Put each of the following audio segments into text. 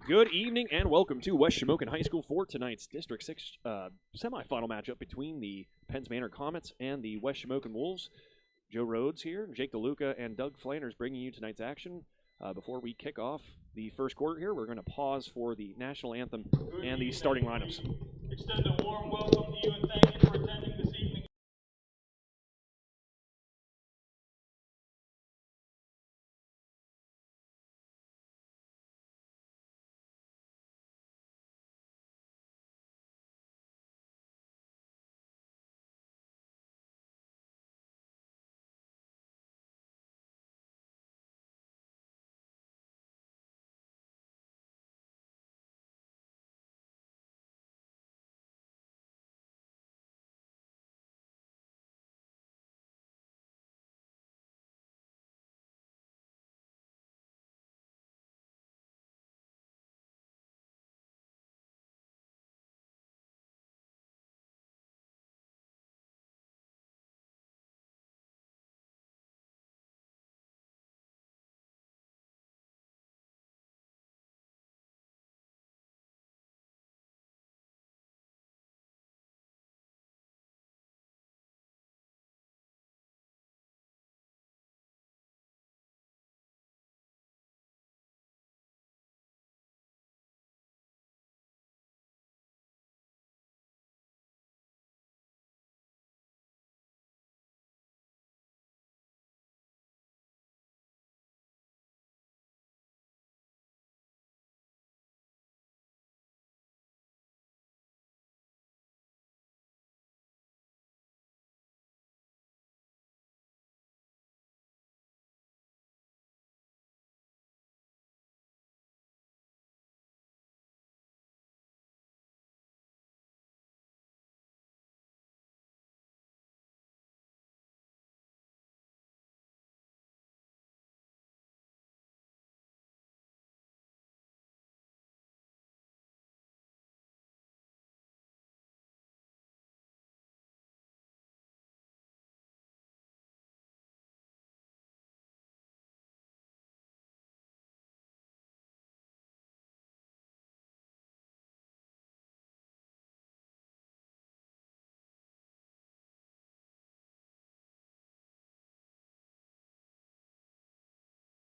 Good evening and welcome to West Shamokin High School for tonight's District 6 semifinal matchup between the Penns Manor Comets and the West Shamokin Wolves. Joe Rhodes here, Jake DeLuca, and Doug Flanders bringing you tonight's action. Before we kick off the first quarter here, we're going to pause for the national anthem and the starting lineups. Extend a warm welcome to you and thank you for attending this evening.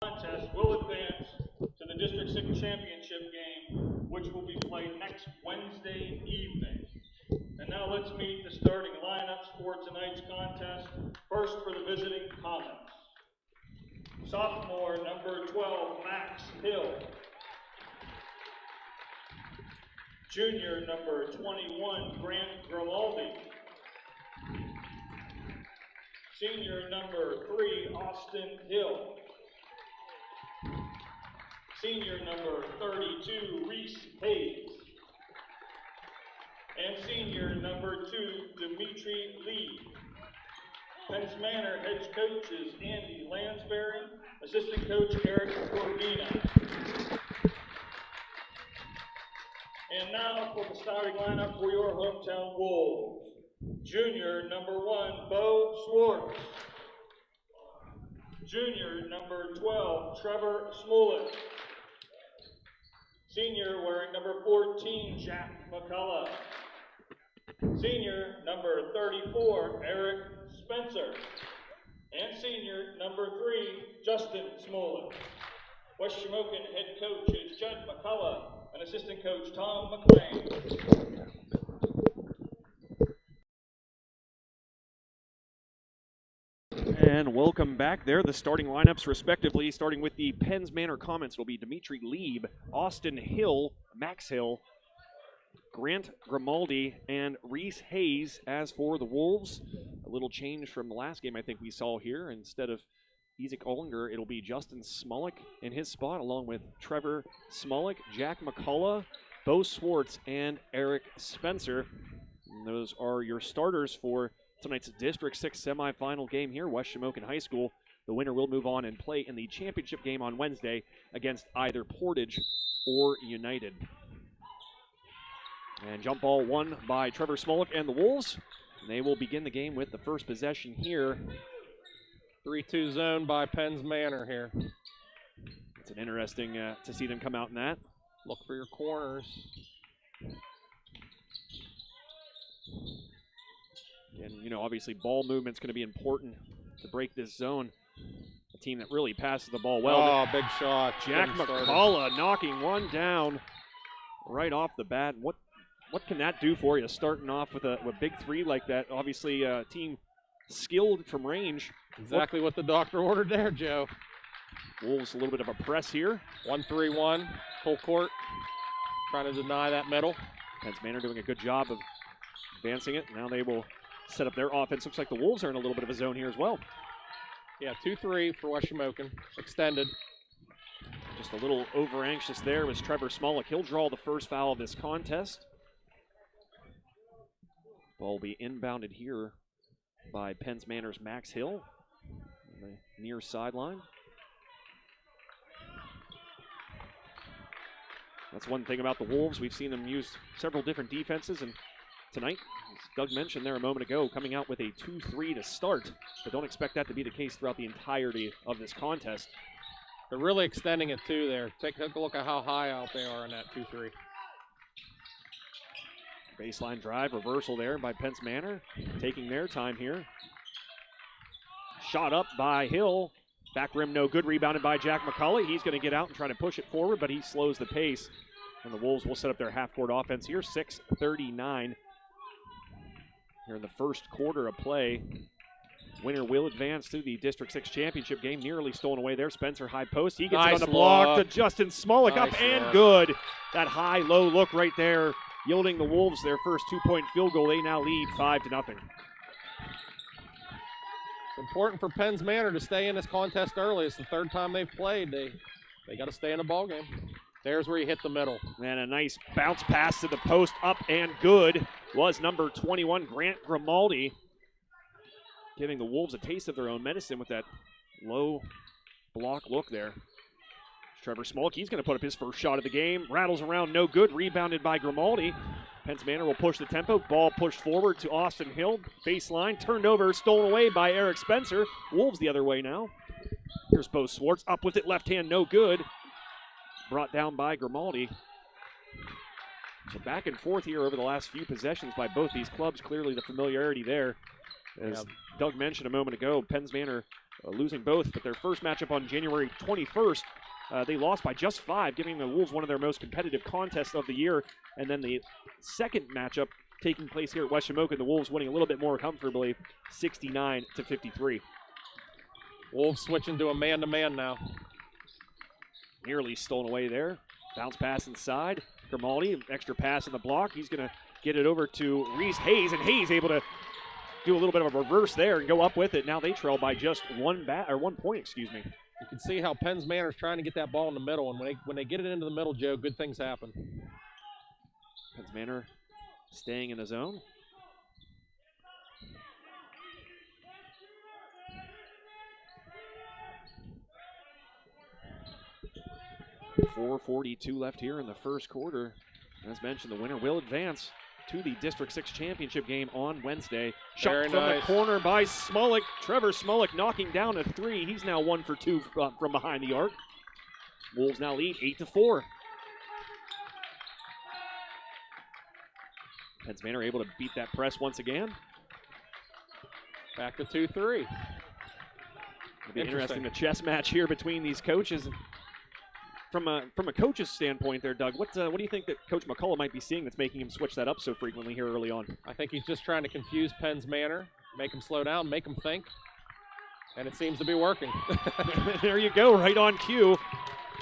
Contest will advance to the District 6 Championship game, which will be played next Wednesday evening. And now let's meet the starting lineups for tonight's contest. First for the visiting Comets. Sophomore number 12, Max Hill. Junior number 21, Grant Grimaldi. Senior number 3, Austin Hill. Senior number 32, Reese Hayes. And senior number 2, Dimitri Lee. Penns Manor head coach is Andy Lansbury, assistant coach Eric Corbina. And now for the starting lineup for your hometown Wolves. Junior number 1, Bo Swartz. Junior number 12, Trevor Smolik. Senior wearing number 14, Jack McCullough. Senior number 34, Eric Spencer. And senior number 3, Justin Smolik. West Shamokin head coach is Judd McCullough and assistant coach Tom McLean. And welcome back there. The starting lineups, respectively, starting with the Penns Manor Comets, will be Dimitri Lieb, Austin Hill, Max Hill, Grant Grimaldi, and Reese Hayes. As for the Wolves, a little change from the last game I think we saw here. Instead of Isaac Ollinger, it'll be Justin Smolik in his spot, along with Trevor Smolik, Jack McCullough, Bo Swartz, and Eric Spencer. And those are your starters for tonight's District 6 semifinal game here, West Shamokin High School. The winner will move on and play in the championship game on Wednesday against either Portage or United. And jump ball won by Trevor Smolik and the Wolves. And they will begin the game with the first possession here. 3-2 zone by Penns Manor here. It's an interesting to see them come out in that. Look for your corners. And, obviously ball movement's going to be important to break this zone. A team that really passes the ball well. Oh, big shot. Jack McCullough knocking one down right off the bat. What can that do for you, starting off with a big three like that? Obviously, a team skilled from range. Exactly what the doctor ordered there, Joe. Wolves a little bit of a press here. 1-3-1, full court. Trying to deny that middle. Penns Manor doing a good job of advancing it. Now they will set up their offense. Looks like the Wolves are in a little bit of a zone here as well. Yeah, 2-3 for West Shamokin. Extended. Just a little over anxious there was Trevor Smolik. He'll draw the first foul of this contest. Ball will be inbounded here by Penns Manor's Max Hill on the near sideline. That's one thing about the Wolves. We've seen them use several different defenses, and tonight, as Doug mentioned there a moment ago, coming out with a 2-3 to start, but don't expect that to be the case throughout the entirety of this contest. They're really extending it too there. Take a look at how high out they are in that 2-3. Baseline drive, reversal there by Penns Manor, taking their time here. Shot up by Hill. Back rim no good, rebounded by Jack McCullough. He's going to get out and try to push it forward, but he slows the pace. And the Wolves will set up their half-court offense here, 6:39 here in the first quarter of play. Winner will advance to the District 6 championship game. Nearly stolen away there. Spencer high post. He gets Nice it on the block look. to Justin Smolik. Nice Up and look. good. That high-low look right there, yielding the Wolves their first 2-point field goal. They now lead 5-0. It's important for Penns Manor to stay in this contest early. It's the third time they've played. They got to stay in the ball game. There's where you hit the middle. And a nice bounce pass to the post, up and good, was number 21, Grant Grimaldi, giving the Wolves a taste of their own medicine with that low block look there. Trevor Smolik, he's going to put up his first shot of the game. Rattles around, no good, rebounded by Grimaldi. Penns Manor will push the tempo. Ball pushed forward to Austin Hill. Baseline, turned over, stolen away by Eric Spencer. Wolves the other way now. Here's Bo Swartz, up with it, left hand, no good. Brought down by Grimaldi. So back and forth here over the last few possessions by both these clubs. Clearly the familiarity there. As Doug mentioned a moment ago, Penns Manor losing both, but their first matchup on January 21st, they lost by just 5, giving the Wolves one of their most competitive contests of the year. And then the second matchup taking place here at West Shamokin, the Wolves winning a little bit more comfortably, 69-53. Wolves switching to a man-to-man now. Nearly stolen away there. Bounce pass inside. Grimaldi, extra pass in the block. He's going to get it over to Reese Hayes, and Hayes able to do a little bit of a reverse there and go up with it. Now they trail by just 1 point, excuse me. You can see how Penns Manor is trying to get that ball in the middle, and when they get it into the middle, Joe, good things happen. Penns Manor staying in the zone. .442 left here in the first quarter. As mentioned, the winner will advance to the District 6 championship game on Wednesday. Shot Very from nice. the corner by Smolik. Trevor Smolik knocking down a 3. He's now 1 for 2 from behind the arc. Wolves now lead 8-4. Penns Manor able to beat that press once again. Back to 2-3. It'll be interesting, the chess match here between these coaches. From a coach's standpoint there, Doug, what do you think that Coach McCullough might be seeing that's making him switch that up so frequently here early on? I think he's just trying to confuse Penns Manor, make him slow down, make him think, and it seems to be working. There you go, right on cue.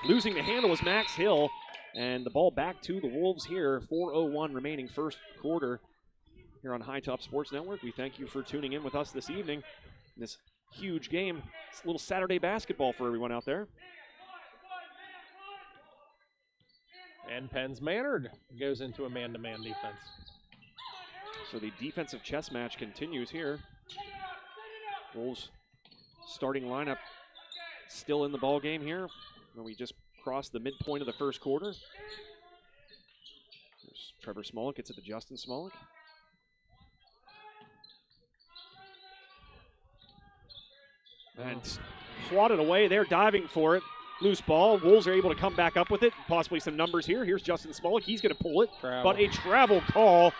Losing the handle was Max Hill, and the ball back to the Wolves here. 4:01 remaining first quarter here on High Top Sports Network. We thank you for tuning in with us this evening in this huge game. It's a little Saturday basketball for everyone out there. And Penns Manor goes into a man-to-man defense. So the defensive chess match continues here. Wolves starting lineup still in the ball game here. We just crossed the midpoint of the first quarter. There's Trevor Smolik, gets it to Justin Smolik. And swatted away. They're diving for it. loose ball. Wolves are able to come back up with it. Possibly some numbers here. Here's Justin Smolik. He's going to pull it. Travel. But a travel call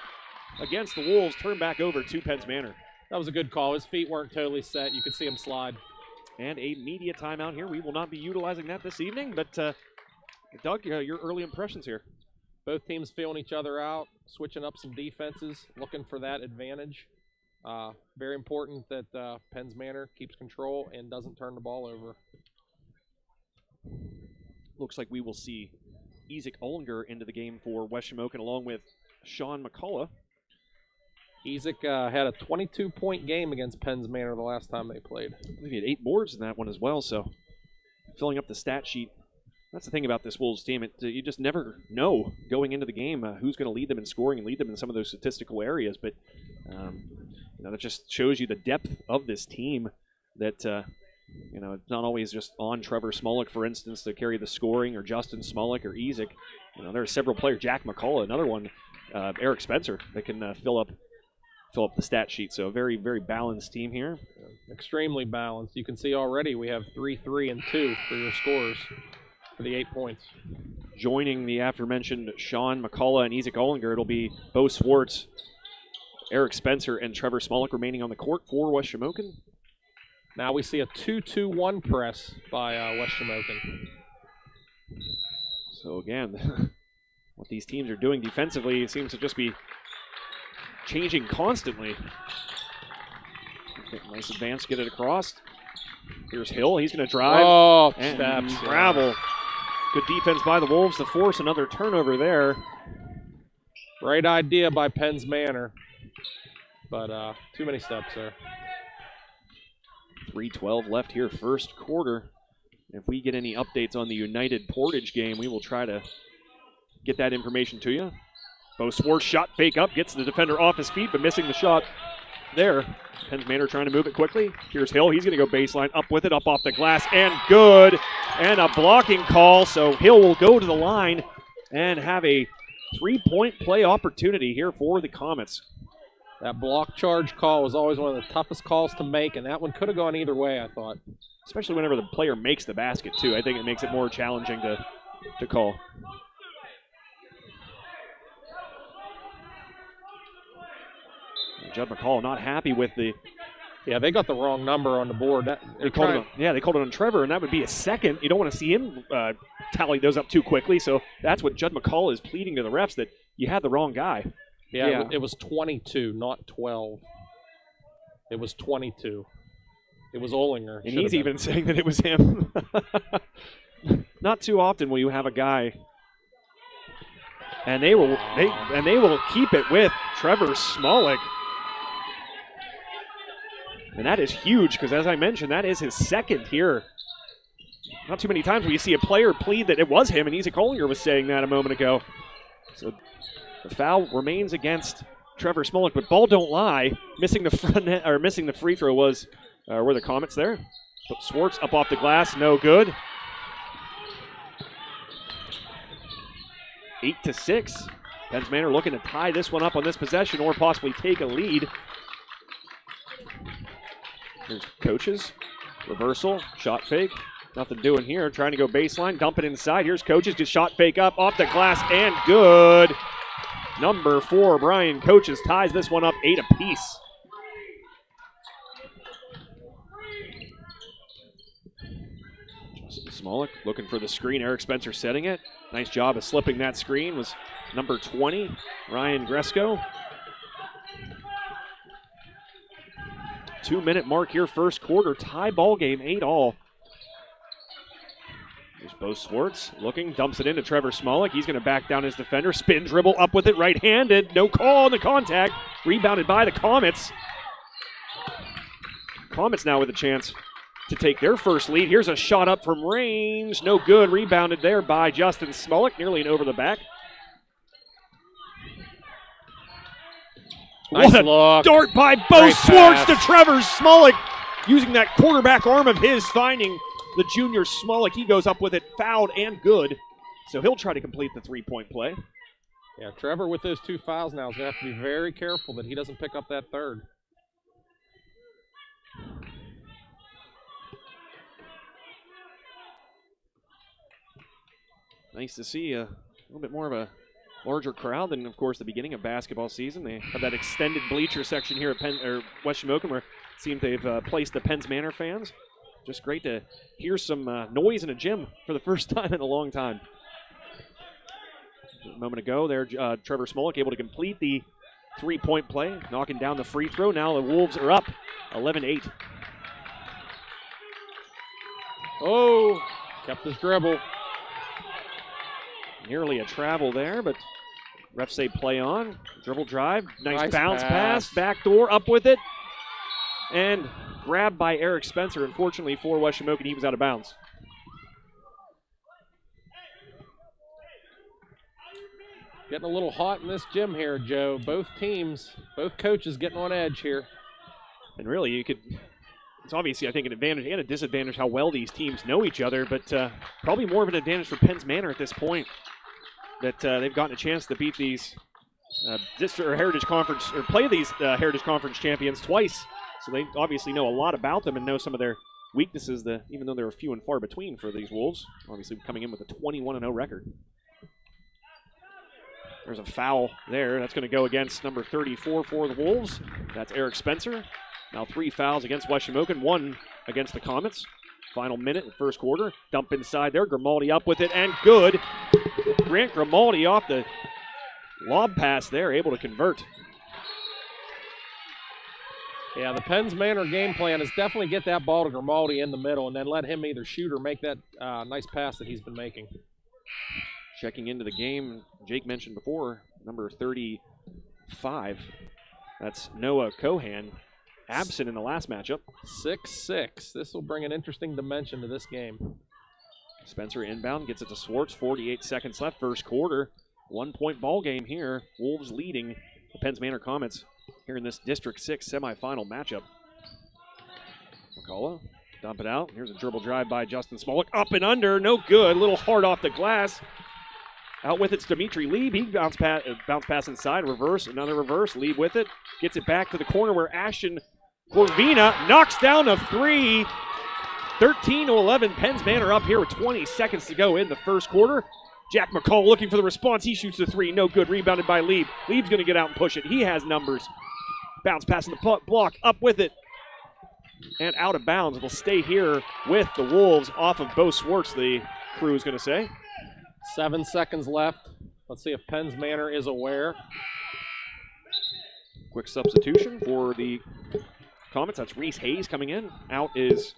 against the Wolves. Turn back over to Penns Manor. That was a good call. His feet weren't totally set. You could see him slide. And a media timeout here. We will not be utilizing that this evening. But, Doug, your early impressions here. Both teams feeling each other out, switching up some defenses, looking for that advantage. Very important that Penns Manor keeps control and doesn't turn the ball over. Looks like we will see Isaac Ollinger into the game for West Shamokin along with Sean McCullough. Isaac had a 22-point game against Penns Manor the last time they played. I believe he had 8 boards in that one as well, so filling up the stat sheet. That's the thing about this Wolves team. You just never know going into the game who's going to lead them in scoring and lead them in some of those statistical areas. But that just shows you the depth of this team. That it's not always just on Trevor Smolik, for instance, to carry the scoring, or Justin Smolik or Isaac. There are several players. Jack McCullough, another one. Eric Spencer that can fill up the stat sheet. So a very, very balanced team here. Extremely balanced. You can see already we have 3, 3, and 2 for your scores. For the 8 points. Joining the aforementioned Sean McCullough and Isaac Ollinger, it'll be Bo Swartz, Eric Spencer, and Trevor Smolik remaining on the court for West Shamokin. Now we see a 2-2-1 press by West Shamokin. So again, what these teams are doing defensively seems to just be changing constantly. Okay, nice advance, get it across. Here's Hill, he's going to drive. Oh, and steps. Travel. Good defense by the Wolves to force another turnover there. Great idea by Penns Manor, but too many steps there. 3:12 left here, first quarter. If we get any updates on the United Portage game, we will try to get that information to you. Bo Swartz shot fake up, gets the defender off his feet, but missing the shot there. Penns Manor trying to move it quickly. Here's Hill. He's going to go baseline, up with it, up off the glass, and good. And a blocking call, so Hill will go to the line and have a 3-point play opportunity here for the Comets. That block charge call was always one of the toughest calls to make, and that one could have gone either way, I thought. Especially whenever the player makes the basket, too. I think it makes it more challenging to call. Judd McCall not happy with the... Yeah, they got the wrong number on the board. They called it on Trevor, and that would be a second. You don't want to see him tally those up too quickly, so that's what Judd McCall is pleading to the refs, that you had the wrong guy. Yeah. It was 22, not 12. It was 22. It was Ollinger. And he's even saying that it was him. Not too often will you have a guy, and they will keep it with Trevor Smolik. And that is huge because, as I mentioned, that is his second here. Not too many times will you see a player plead that it was him, and Isaac Ollinger was saying that a moment ago. So the foul remains against Trevor Smolik, but ball don't lie. Missing the front net, or missing the free throw were the Comets there. But Swartz up off the glass, no good. 8-6. Penns Manor looking to tie this one up on this possession or possibly take a lead. Here's Coaches. Reversal. Shot fake. Nothing doing here. Trying to go baseline. Dump it inside. Here's Coaches. Just shot fake up. Off the glass and good. Number 4, Brian Coaches, ties this one up 8 apiece. Justin Smolik looking for the screen. Eric Spencer setting it. Nice job of slipping that screen was number 20, Ryan Gresco. 2-minute mark here, first quarter. Tie ball game, 8-all. There's Bo Swartz looking, dumps it into Trevor Smolik. He's going to back down his defender. Spin dribble up with it, right-handed. No call on the contact. Rebounded by the Comets. Comets now with a chance to take their first lead. Here's a shot up from range. No good. Rebounded there by Justin Smolik. Nearly an over the back. Nice what a look. Dart by Bo Swartz to Trevor Smolik. Using that quarterback arm of his, finding the junior Smolik. He goes up with it, fouled and good. So he'll try to complete the 3-point play. Yeah, Trevor with those 2 fouls now is going to have to be very careful that he doesn't pick up that third. Nice to see a little bit more of a larger crowd than, of course, the beginning of basketball season. They have that extended bleacher section here at West Shamokin, where it seems they've placed the Penns Manor fans. Just great to hear some noise in a gym for the first time in a long time. A moment ago there, Trevor Smolik able to complete the three-point play, knocking down the free throw. Now the Wolves are up 11-8. Oh, kept his dribble. Nearly a travel there, but refs say play on. Dribble drive, nice bounce pass, back door, up with it. And grabbed by Eric Spencer. Unfortunately for West Shamokin, he was out of bounds. Getting a little hot in this gym here, Joe. Both teams, both coaches getting on edge here. And really, it's obviously, I think, an advantage and a disadvantage how well these teams know each other, but probably more of an advantage for Penns Manor at this point that they've gotten a chance to beat these Heritage Conference, or play these Heritage Conference champions twice. So they obviously know a lot about them and know some of their weaknesses, even though they're few and far between for these Wolves. Obviously coming in with a 21-0 record. There's a foul there. That's going to go against number 34 for the Wolves. That's Eric Spencer. Now 3 fouls against West Shamokin, 1 against the Comets. Final minute in the first quarter. Dump inside there. Grimaldi up with it, and good. Grant Grimaldi off the lob pass there, able to convert. Yeah, the Penns Manor game plan is definitely get that ball to Grimaldi in the middle and then let him either shoot or make that nice pass that he's been making. Checking into the game, Jake mentioned before, number 35. That's Noah Cohan, absent in the last matchup. 6'6". This will bring an interesting dimension to this game. Spencer inbound, gets it to Swartz. 48 seconds left, first quarter. 1-point ball game here. Wolves leading the Penns Manor Comets here in this District 6 semifinal matchup. McCullough, dump it out. Here's a dribble drive by Justin Smolik. Up and under, no good. A little hard off the glass. Out with it's Dimitri Lieb. He bounce pass inside, reverse, another reverse. Lieb with it. Gets it back to the corner where Ashton Corvina knocks down a 3. 13-11. Penns Manor up here with 20 seconds to go in the first quarter. Jack McCall looking for the response. He shoots the 3. No good. Rebounded by Lieb. Lieb's going to get out and push it. He has numbers. Bounce pass in the block. Up with it. And out of bounds. It'll stay here with the Wolves off of Bo Swartz, the crew is going to say. 7 seconds left. Let's see if Penns Manor is aware. Quick substitution for the Comets. That's Reese Hayes coming in. Out is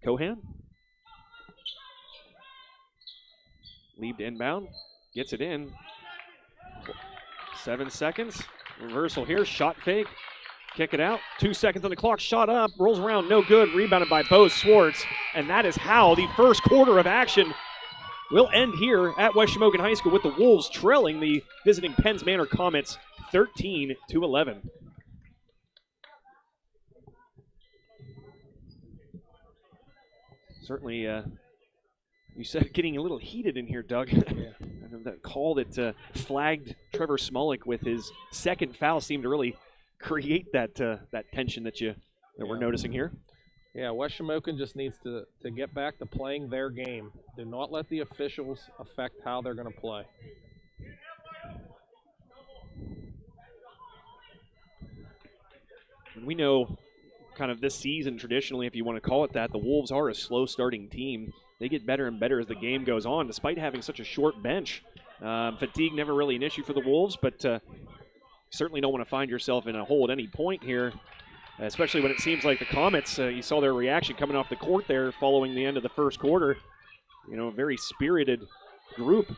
Cohan. Lieb to inbound. Gets it in. 7 seconds. Reversal here. Shot fake. Kick it out. 2 seconds on the clock. Shot up. Rolls around. No good. Rebounded by Bo Swartz. And that is how the first quarter of action will end here at West Shamokin High School with the Wolves trailing the visiting Penns Manor Comets 13-11. Certainly, you said getting a little heated in here, Doug. Yeah. I know that call that flagged Trevor Smolik with his second foul seemed to really create that tension that we're noticing here. Yeah, West Shamokin just needs to get back to playing their game. Do not let the officials affect how they're going to play. We know kind of this season, traditionally, if you want to call it that, the Wolves are a slow-starting team. They get better and better as the game goes on, despite having such a short bench. Fatigue never really an issue for the Wolves, but certainly don't want to find yourself in a hole at any point here, especially when it seems like the Comets, you saw their reaction coming off the court there following the end of the first quarter. You know, a very spirited group,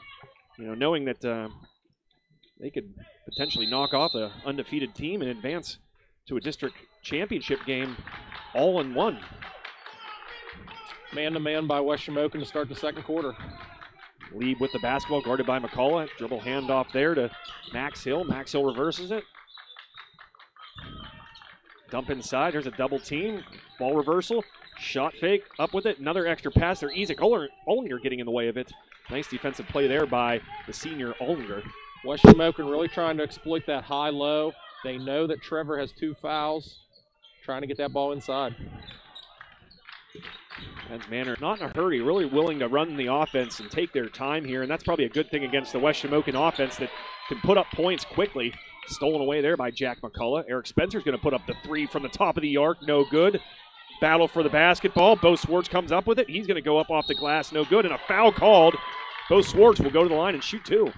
you know, knowing that they could potentially knock off an undefeated team and advance to a district championship game all in one. Man-to-man by West Shamokin to start the second quarter. Lieb with the basketball, guarded by McCullough. Dribble handoff there to Max Hill. Max Hill reverses it. Dump inside. There's a double team. Ball reversal. Shot fake. Up with it. Another extra pass there. Isaac Ollinger getting in the way of it. Nice defensive play there by the senior Ollinger. West Shamokin really trying to exploit that high-low. They know that Trevor has 2 fouls. Trying to get that ball inside. Penn's Manor not in a hurry, really willing to run the offense and take their time here, and that's probably a good thing against the West Shamokin offense that can put up points quickly. Stolen away there by Jack McCullough. Eric Spencer's going to put up the three from the top of the arc, no good. Battle for the basketball. Bo Swartz comes up with it. He's going to go up off the glass, no good, and a foul called. Bo Swartz will go to the line and shoot two.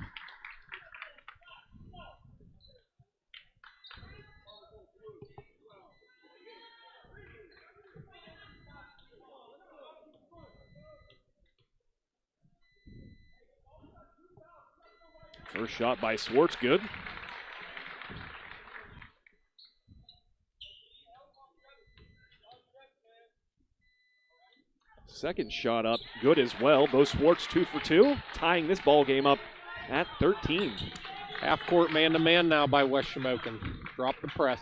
First shot by Swartz, good. Second shot up, good as well. Bo Swartz 2 for 2, tying this ball game up at 13. Half-court man-to-man now by West Shamokin. Drop the press.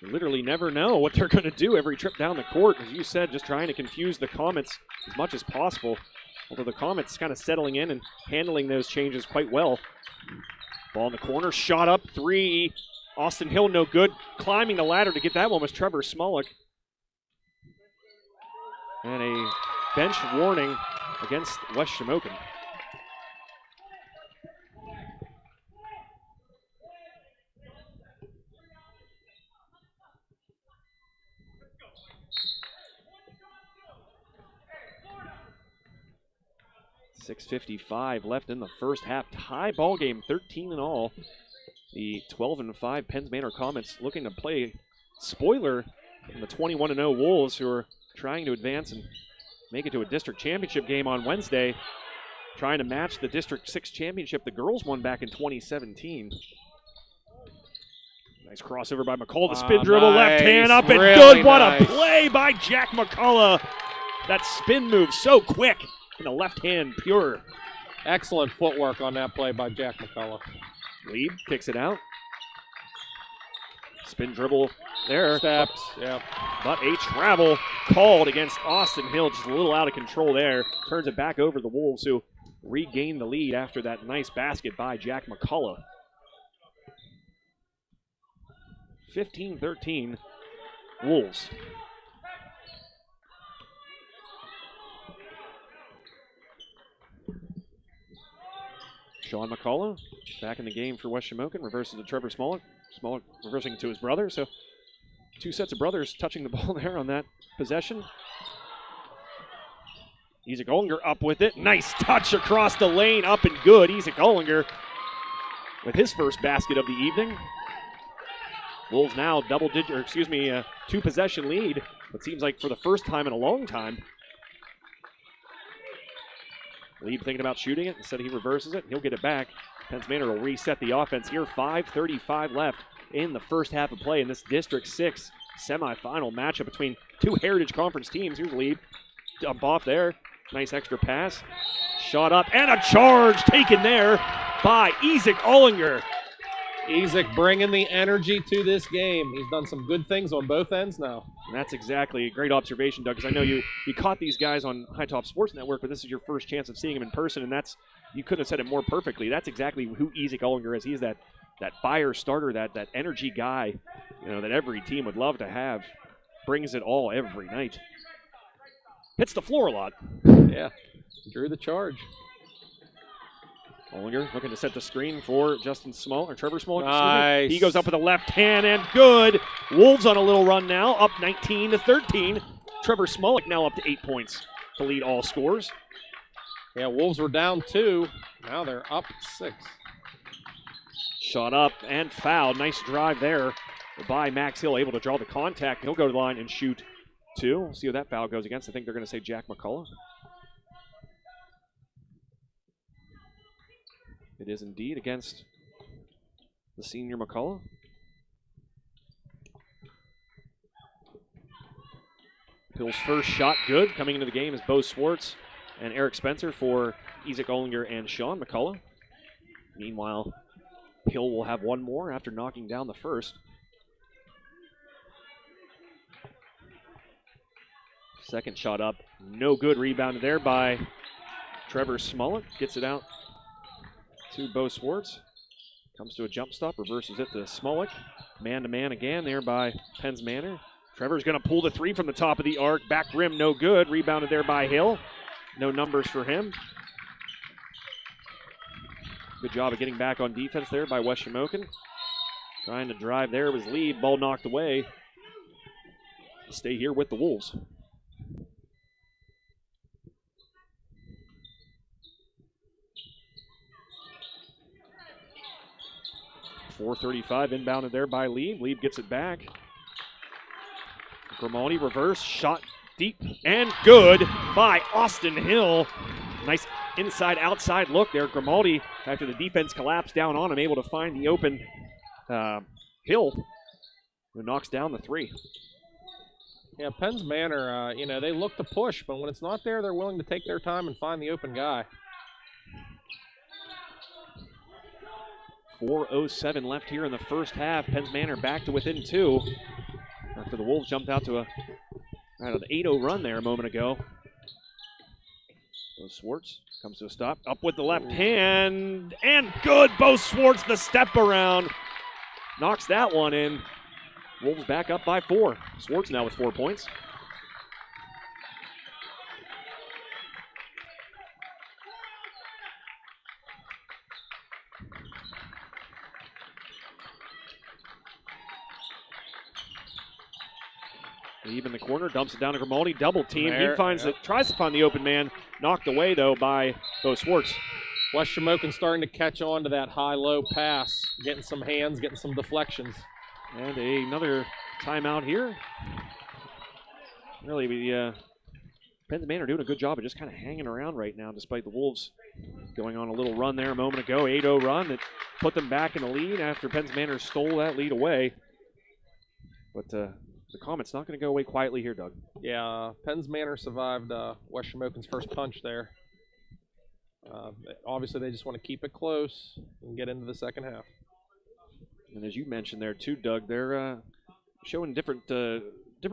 You literally never know what they're going to do every trip down the court. As you said, just trying to confuse the Comets as much as possible. Although the Comets kind of settling in and handling those changes quite well. Ball in the corner, shot up, three. Austin Hill, no good. Climbing the ladder to get that one was Trevor Smolik. And a bench warning against West Shamokin. .6:55 left in the first half. Tie ball game, 13 in all. The 12-5 Penn's Manor Comets looking to play spoiler in the 21-0 Wolves, who are trying to advance and make it to a district championship game on Wednesday, trying to match the District 6 championship the girls won back in 2017. Nice crossover by McCullough. The spin dribble, left hand up and really good. What nice. A play by Jack McCullough. That spin move so quick. And the left hand pure. Excellent footwork on that play by Jack McCullough. Lead kicks it out. Spin dribble there. Steps, yep. But a travel called against Austin Hill. Just a little out of control there. Turns it back over to the Wolves, who regain the lead after that nice basket by Jack McCullough. 15-13 Wolves. Sean McCullough back in the game for West Shamokin. Reverses to Trevor Smolik. Smolik reversing to his brother. So two sets of brothers touching the ball there on that possession. Isaac Ollinger up with it. Nice touch across the lane. Up and good. Isaac Ollinger with his first basket of the evening. Wolves now two possession lead. It seems like for the first time in a long time. Lieb thinking about shooting it. Instead, he reverses it. He'll get it back. Penn's Manor will reset the offense here. 5:35 left in the first half of play in this District 6 semifinal matchup between two Heritage Conference teams. Here's Lieb. Dump off there. Nice extra pass. Shot up and a charge taken there by Isaac Ollinger. Isaac bringing the energy to this game. He's done some good things on both ends now. And that's exactly a great observation, Doug, because I know you caught these guys on High Top Sports Network, but this is your first chance of seeing them in person, and you couldn't have said it more perfectly. That's exactly who Isaac Ollinger is. He's that fire starter, that energy guy, that every team would love to have. Brings it all every night. Hits the floor a lot. Yeah, drew the charge. Ollinger looking to set the screen for Trevor Smolik. Nice. He goes up with a left hand and good. Wolves on a little run now, up 19-13. Trevor Smolik now up to 8 points to lead all scores. Yeah, Wolves were down 2. Now they're up 6. Shot up and fouled. Nice drive there by Max Hill, able to draw the contact. He'll go to the line and shoot 2. We'll see who that foul goes against. I think they're going to say Jack McCullough. It is indeed against the senior McCullough. Hill's first shot good. Coming into the game is Bo Swartz and Eric Spencer for Isaac Ollinger and Sean McCullough. Meanwhile, Hill will have one more after knocking down the first. Second shot up, no good. Rebounded there by Trevor Smolik. Gets it out to Bo Swartz. Comes to a jump stop, reverses it to Smolik. Man-to-man again there by Penn's Manor. Trevor's going to pull the three from the top of the arc. Back rim, no good. Rebounded there by Hill. No numbers for him. Good job of getting back on defense there by West Shamokin. Trying to drive there was Lee. Ball knocked away. Stay here with the Wolves. .435 inbounded there by Lee. Lee gets it back. Grimaldi reverse, shot deep and good by Austin Hill. Nice inside-outside look there. Grimaldi, after the defense collapsed down on him, able to find the open Hill, who knocks down the three. Yeah, Penn's Manor, they look to push, but when it's not there, they're willing to take their time and find the open guy. 4:07 left here in the first half. Penn's Manor back to within 2 after the Wolves jumped out to an 8-0 run there a moment ago. Bo Swartz comes to a stop. Up with the left hand, and good. Bo Swartz, the step around, knocks that one in. Wolves back up by 4. Swartz now with 4 points. Leave in the corner, dumps it down to Grimaldi, double team. He finds it, tries to find the open man, knocked away though by Bo Swartz. West Shamokin starting to catch on to that high-low pass, getting some hands, getting some deflections. And another timeout here. Really, Penn's Manor doing a good job of just kind of hanging around right now, despite the Wolves going on a little run there a moment ago, 8-0 run that put them back in the lead after Penn's Manor stole that lead away. But the Comets not going to go away quietly here, Doug. Yeah, Penn's Manor survived West Shamokin's first punch there. Obviously, they just want to keep it close and get into the second half. And as you mentioned there too, Doug, they're showing different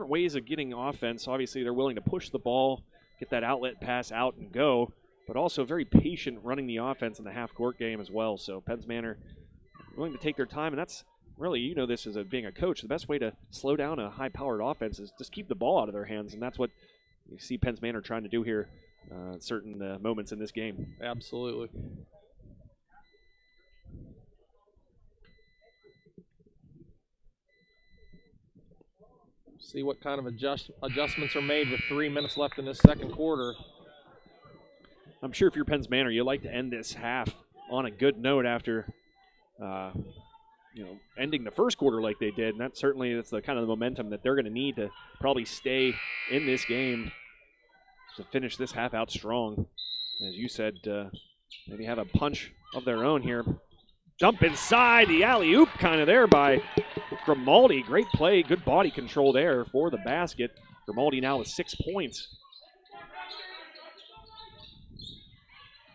ways of getting offense. Obviously, they're willing to push the ball, get that outlet pass out and go, but also very patient running the offense in the half-court game as well. So Penn's Manor willing to take their time, and that's really, this as being a coach, the best way to slow down a high-powered offense is just keep the ball out of their hands, and that's what you see Penn's Manor trying to do here at certain moments in this game. Absolutely. See what kind of adjustments are made with 3 minutes left in this second quarter. I'm sure if you're Penn's Manor, you'd like to end this half on a good note after ending the first quarter like they did, and that's the kind of the momentum that they're going to need to probably stay in this game to finish this half out strong. As you said, maybe have a punch of their own here. Jump inside, the alley-oop kind of there by Grimaldi. Great play, good body control there for the basket. Grimaldi now with 6 points.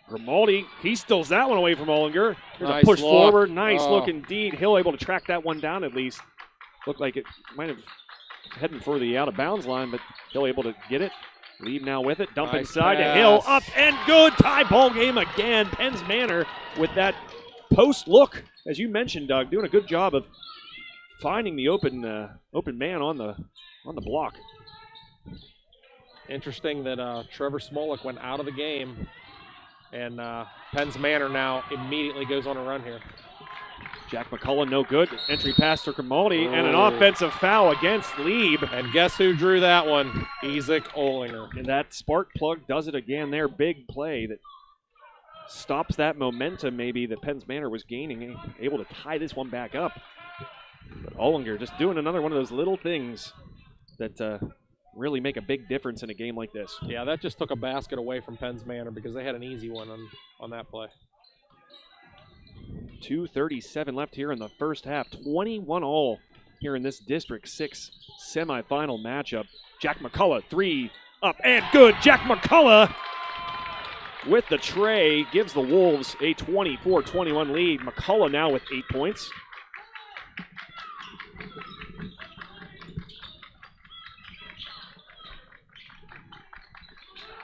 Grimaldi, he steals that one away from Ollinger. There's nice a push look. forward. Nice look indeed. Hill able to track that one down at least. Looked like it might have heading for the out-of-bounds line, but Hill able to get it. Lead now with it. Dump nice inside pass. to Hill. Up and good. Tie ball game again. Penn's Manor with that post look. As you mentioned, Doug, doing a good job of finding the open man on the block. Interesting that Trevor Smolik went out of the game. And Penn's Manor now immediately goes on a run here. Jack McCullough, no good. Entry pass to Grimaldi, and an offensive foul against Lieb. And guess who drew that one? Isaac Ollinger. And that spark plug does it again there. Big play that stops that momentum maybe that Penn's Manor was gaining, able to tie this one back up. But Ollinger just doing another one of those little things that really make a big difference in a game like this. Yeah, that just took a basket away from Penn's Manor because they had an easy one on that play. 2:37 left here in the first half. 21-all here in this District 6 semifinal matchup. Jack McCullough, 3, up and good. Jack McCullough with the tray gives the Wolves a 24-21 lead. McCullough now with 8 points.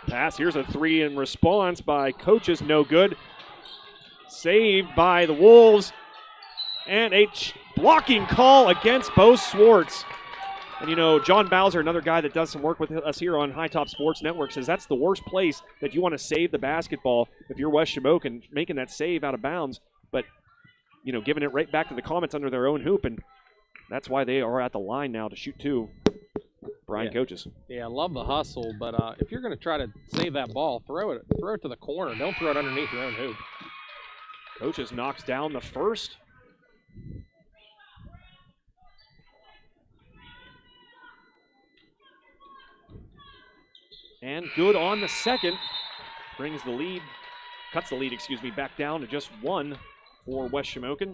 Pass, here's a 3 in response by Coaches, no good. Saved by the Wolves. And a blocking call against Bo Swartz. And you know, John Bowser, another guy that does some work with us here on High Top Sports Network, says that's the worst place that you want to save the basketball if you're West Shamokin, making that save out of bounds, but, you know, giving it right back to the Comets under their own hoop, and that's why they are at the line now to shoot two. Brian coaches. Yeah, I love the hustle, but if you're going to try to save that ball, throw it to the corner. Don't throw it underneath your own hoop. Coaches knocks down the first. And good on the second. Brings the lead, cuts the lead, back down to just one for West Shamokin.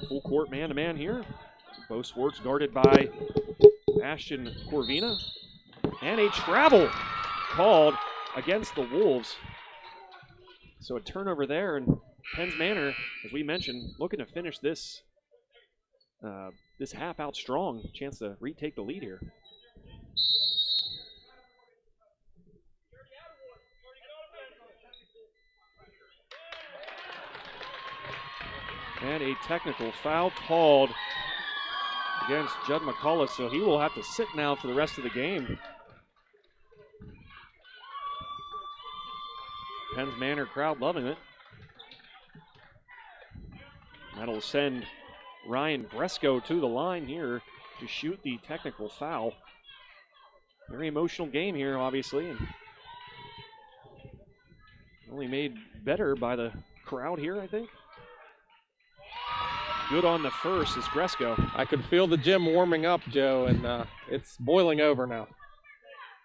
Full court man-to-man here. Bo Swartz guarded by Ashton Corvina. And a travel called against the Wolves. So a turnover there, and Penns Manor, as we mentioned, looking to finish this this half out strong. Chance to retake the lead here. And a technical foul called against Judd McCullough, so he will have to sit now for the rest of the game. Penns Manor crowd loving it. That'll send Ryan Bresco to the line here to shoot the technical foul. Very emotional game here, obviously, and only made better by the crowd here, I think. Good on the first is Bresco. I could feel the gym warming up, Joe, and it's boiling over now.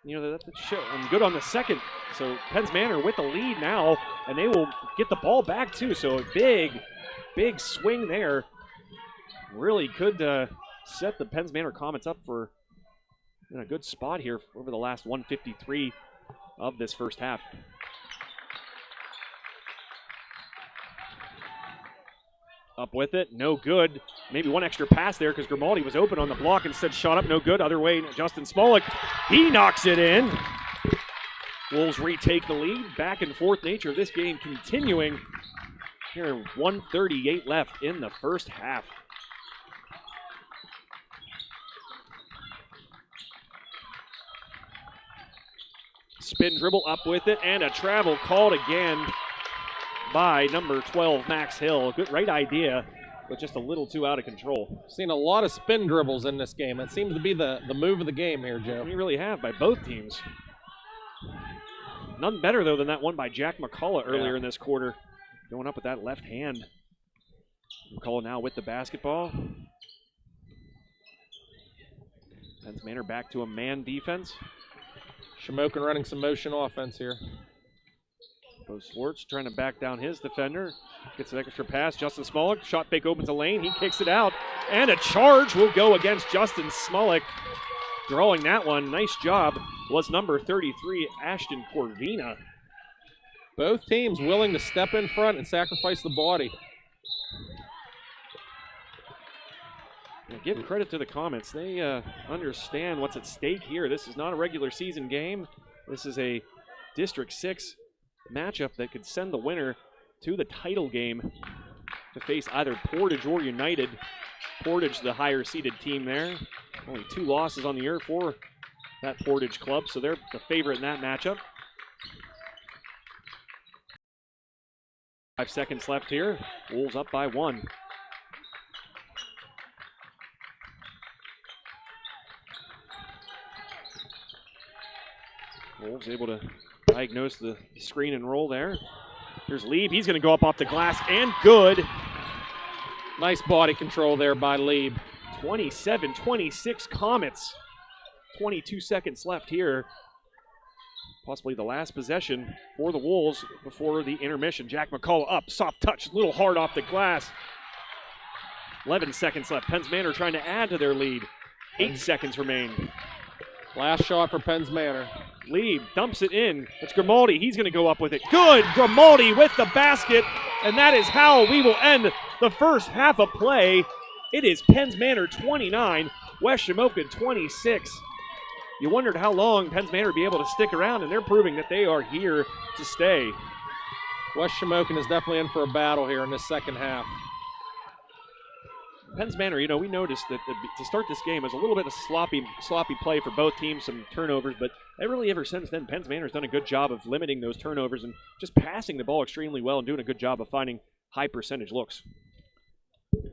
You know, that's show. And good on the second. So Penns Manor with the lead now, and they will get the ball back too. So a big swing there. Really could set the Penns Manor Comets up for in a good spot here over the last 153 of this first half. Up with it, no good. Maybe one extra pass there because Grimaldi was open on the block, instead shot up, no good. Other way, Justin Smolik, he knocks it in. Wolves retake the lead. Back and forth nature of this game continuing. Here, 1:38 left in the first half. Spin dribble up with it, and a travel called again by number 12, Max Hill. Good, right idea, but just a little too out of control. Seen a lot of spin dribbles in this game. That seems to be the move of the game here, Joe. We really have by both teams. None better, though, than that one by Jack McCullough earlier in this quarter. Going up with that left hand. McCullough now with the basketball. Penns Manor back to a man defense. Shamokin running some motion offense here. Bo Swartz trying to back down his defender. Gets an extra pass. Justin Smolik. Shot fake opens a lane. He kicks it out. And a charge will go against Justin Smolik. Drawing that one. Nice job was number 33, Ashton Corvina. Both teams willing to step in front and sacrifice the body. Now give credit to the Comets. They understand what's at stake here. This is not a regular season game. This is a District 6 matchup that could send the winner to the title game to face either Portage or United. Portage, the higher seeded team there. Only 2 losses on the year for that Portage club, so they're the favorite in that matchup. 5 seconds left here. Wolves up by 1. Wolves able to diagnose the screen and roll there. Here's Lieb. He's going to go up off the glass, and good. Nice body control there by Lieb. 27-26 Comets. 22 seconds left here. Possibly the last possession for the Wolves before the intermission. Jack McCullough up, soft touch, a little hard off the glass. 11 seconds left. Penns Manor trying to add to their lead. 8 seconds remain. Last shot for Penns Manor. Lieb dumps it in. It's Grimaldi. He's going to go up with it. Good. Grimaldi with the basket. And that is how we will end the first half of play. It is Penns Manor 29, West Shamokin 26. You wondered how long Penns Manor would be able to stick around, and they're proving that they are here to stay. West Shamokin is definitely in for a battle here in this second half. Penns Manor, we noticed that to start this game was a little bit of sloppy play for both teams, some turnovers, but ever since then, Penns Manor has done a good job of limiting those turnovers and just passing the ball extremely well and doing a good job of finding high percentage looks.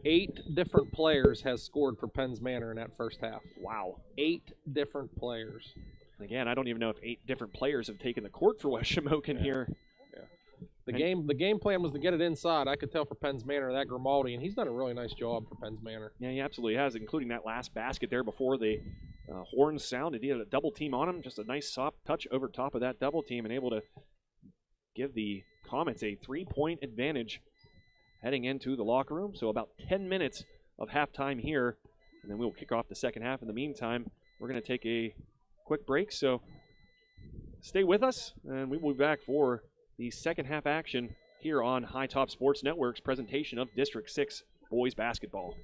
8 different players has scored for Penns Manor in that first half. Wow. 8 different players. Again, I don't even know if 8 different players have taken the court for West Shamokin here. The game plan was to get it inside. I could tell for Penns Manor, that Grimaldi, and he's done a really nice job for Penns Manor. Yeah, he absolutely has, including that last basket there before the horns sounded. He had a double team on him, just a nice soft touch over top of that double team and able to give the Comets a 3-point advantage heading into the locker room. So about 10 minutes of halftime here, and then we'll kick off the second half. In the meantime, we're going to take a quick break, so stay with us, and we will be back for the second half action here on High Top Sports Network's presentation of District 6 boys basketball.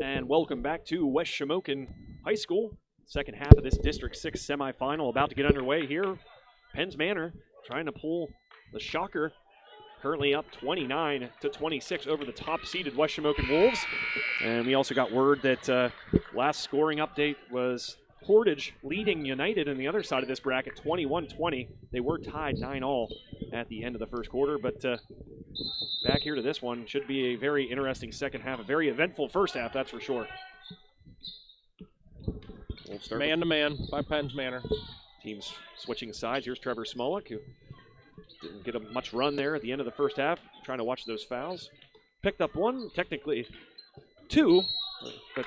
And welcome back to West Shamokin High School. Second half of this District 6 semifinal about to get underway here. Penns Manor trying to pull the shocker. Currently up 29-26 over the top-seeded West Shamokin Wolves. And we also got word that last scoring update was Portage leading United on the other side of this bracket, 21-20. They were tied 9-all at the end of the first quarter, but back here to this one should be a very interesting second half, a very eventful first half, that's for sure. We'll start Man-to-man by Penns Manor. Teams switching sides. Here's Trevor Smolik, who didn't get much run there at the end of the first half, trying to watch those fouls. Picked up one, technically two, but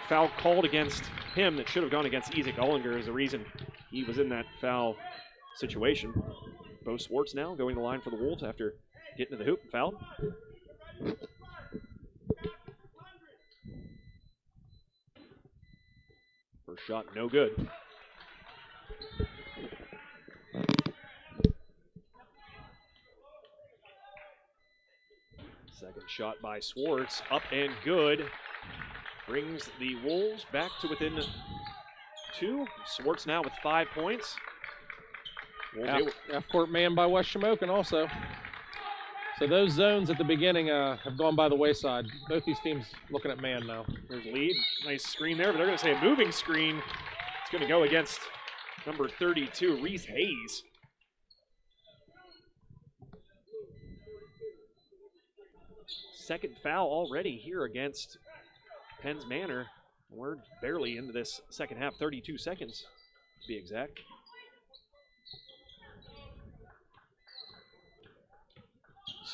foul called against him that should have gone against Isaac Ollinger is the reason he was in that foul situation. Bo Swartz now going to the line for the Wolves after getting to the hoop and fouled. First shot, no good. Second shot by Swartz, up and good. Brings the Wolves back to within 2. Swartz now with 5 points. Half-court man by West Shamokin also. So those zones at the beginning have gone by the wayside. Both these teams looking at man now. There's lead. Nice screen there, but they're going to say a moving screen. It's going to go against number 32, Reese Hayes. Second foul already here against Penns Manor. We're barely into this second half, 32 seconds to be exact.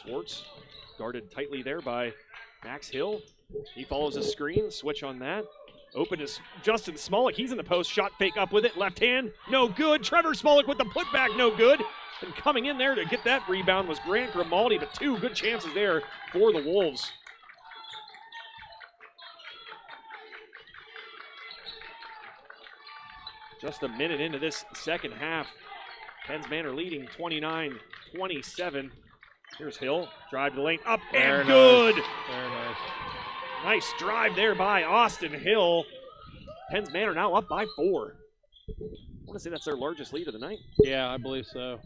Swartz guarded tightly there by Max Hill. He follows a screen, switch on that. Open is Justin Smolik. He's in the post, shot fake up with it. Left hand, no good. Trevor Smolik with the putback, no good. And coming in there to get that rebound was Grant Grimaldi, but 2 good chances there for the Wolves. Just a minute into this second half. Penns Manor leading 29-27. Here's Hill, drive to the lane, up and good. Very nice. Nice drive there by Austin Hill. Penns Manor now up by 4. I want to say that's their largest lead of the night. Yeah, I believe so.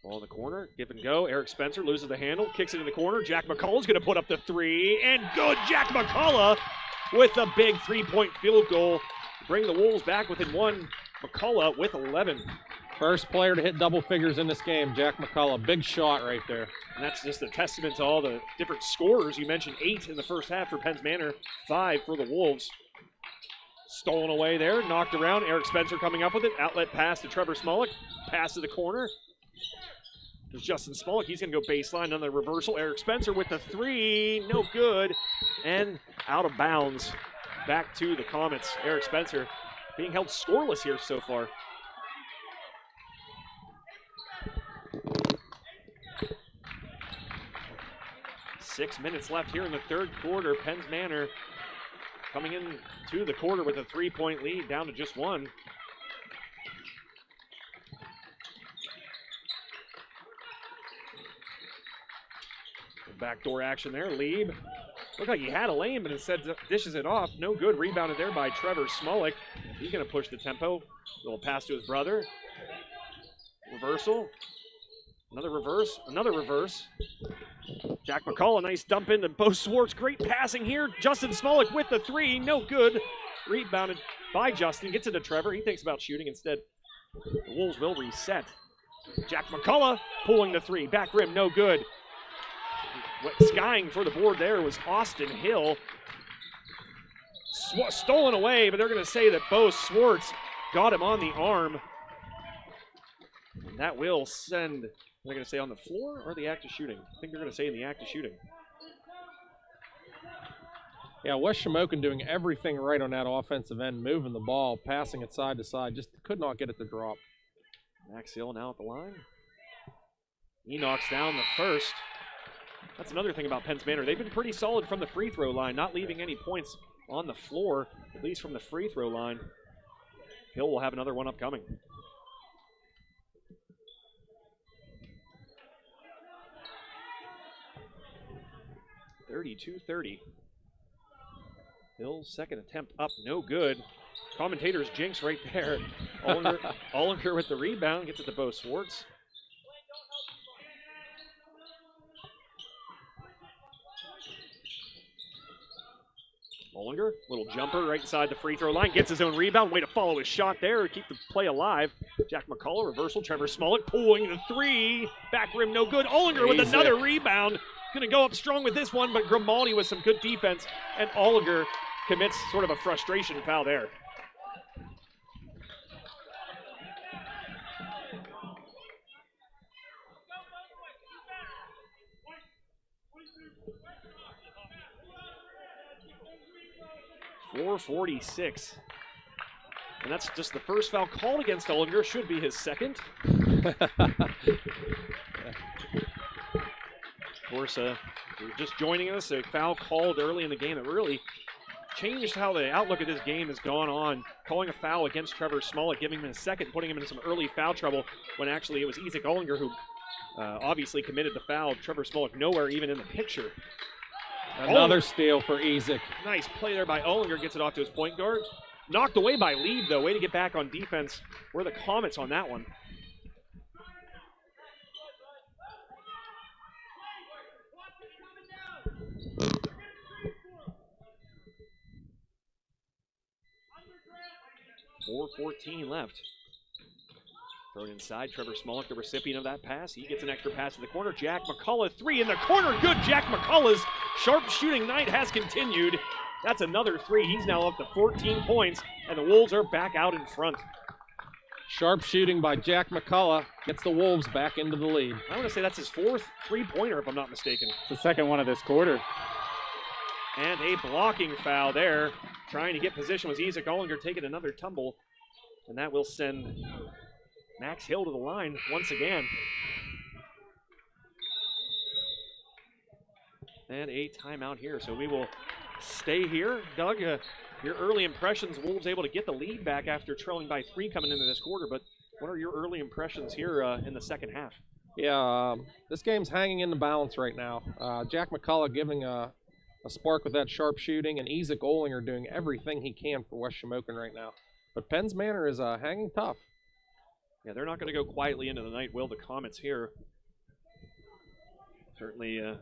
Ball in the corner, give and go. Eric Spencer loses the handle, kicks it in the corner. Jack McCullough's going to put up the 3, and good. Jack McCullough with a big 3-point field goal. Bring the Wolves back within 1. McCullough with 11. First player to hit double figures in this game, Jack McCullough. Big shot right there. And that's just a testament to all the different scorers. You mentioned 8 in the first half for Penns Manor, 5 for the Wolves. Stolen away there, knocked around. Eric Spencer coming up with it. Outlet pass to Trevor Smolik. Pass to the corner. There's Justin Smolik. He's going to go baseline on the reversal. Eric Spencer with the 3. No good. And out of bounds. Back to the Comets. Eric Spencer being held scoreless here so far. Six minutes left here in the third quarter. Penns Manor coming in to the quarter with a 3-point lead, down to just 1. Backdoor action there. Lieb looked like he had a lane, but instead dishes it off. No good. Rebounded there by Trevor Smolik. He's going to push the tempo. Little pass to his brother. Reversal. Another reverse. Another reverse. Jack McCullough, nice dump into Bo Swartz. Great passing here. Justin Smolik with the 3. No good. Rebounded by Justin. Gets it to Trevor. He thinks about shooting instead. The Wolves will reset. Jack McCullough pulling the 3. Back rim, no good. Skying for the board there was Austin Hill. Stolen away, but they're going to say that Bo Swartz got him on the arm. And that will send, they're going to say on the floor or the act of shooting? I think they're going to say in the act of shooting. Yeah, West Shamokin doing everything right on that offensive end, moving the ball, passing it side to side, just could not get it to drop. Max Hill now at the line. He knocks down the first. That's another thing about Penns Manor. They've been pretty solid from the free throw line, not leaving any points on the floor, at least from the free throw line. Hill will have another one upcoming. 32-30. Hill's second attempt up, no good. Commentator's jinx right there. Ollinger with the rebound, gets it to Bo Swartz. Ollinger, little jumper right inside the free throw line, gets his own rebound. Way to follow his shot there, keep the play alive. Jack McCullough, reversal. Trevor Smollett pulling the three. Back rim, no good. Ollinger with another rebound. Going to go up strong with this one, but Grimaldi with some good defense. And Ollinger commits sort of a frustration foul there. .446. And that's just the first foul called against Ollinger. Should be his second. Of course, if you're just joining us, a foul called early in the game that really changed how the outlook of this game has gone on. Calling a foul against Trevor Smollett, giving him a second, putting him in some early foul trouble when actually it was Isaac Ollinger who obviously committed the foul. Trevor Smollett nowhere even in the picture. Another steal for Isaac. Nice play there by Ollinger, gets it off to his point guard. Knocked away by Lieb, though. Way to get back on defense. We're the Comets on that one. .414 left. Thrown inside, Trevor Smollett, the recipient of that pass. He gets an extra pass to the corner. Jack McCullough, three in the corner. Good. Jack McCullough's sharp shooting night has continued. That's another three. He's now up to 14 points, and the Wolves are back out in front. Sharp shooting by Jack McCullough gets the Wolves back into the lead. I want to say that's his fourth three-pointer, if I'm not mistaken. It's the second one of this quarter. And a blocking foul there. Trying to get position was Isaac Ollinger, taking another tumble, and that will send Max Hill to the line once again. And a timeout here, so we will stay here. Doug, your early impressions, Wolves able to get the lead back after trailing by 3 coming into this quarter, but what are your early impressions here in the second half? Yeah, this game's hanging in the balance right now. Jack McCullough giving a spark with that sharp shooting, and Isaac Ollinger doing everything he can for West Shamokin right now. But Penn's Manor is hanging tough. Yeah, they're not going to go quietly into the night, will the Comets here? Certainly a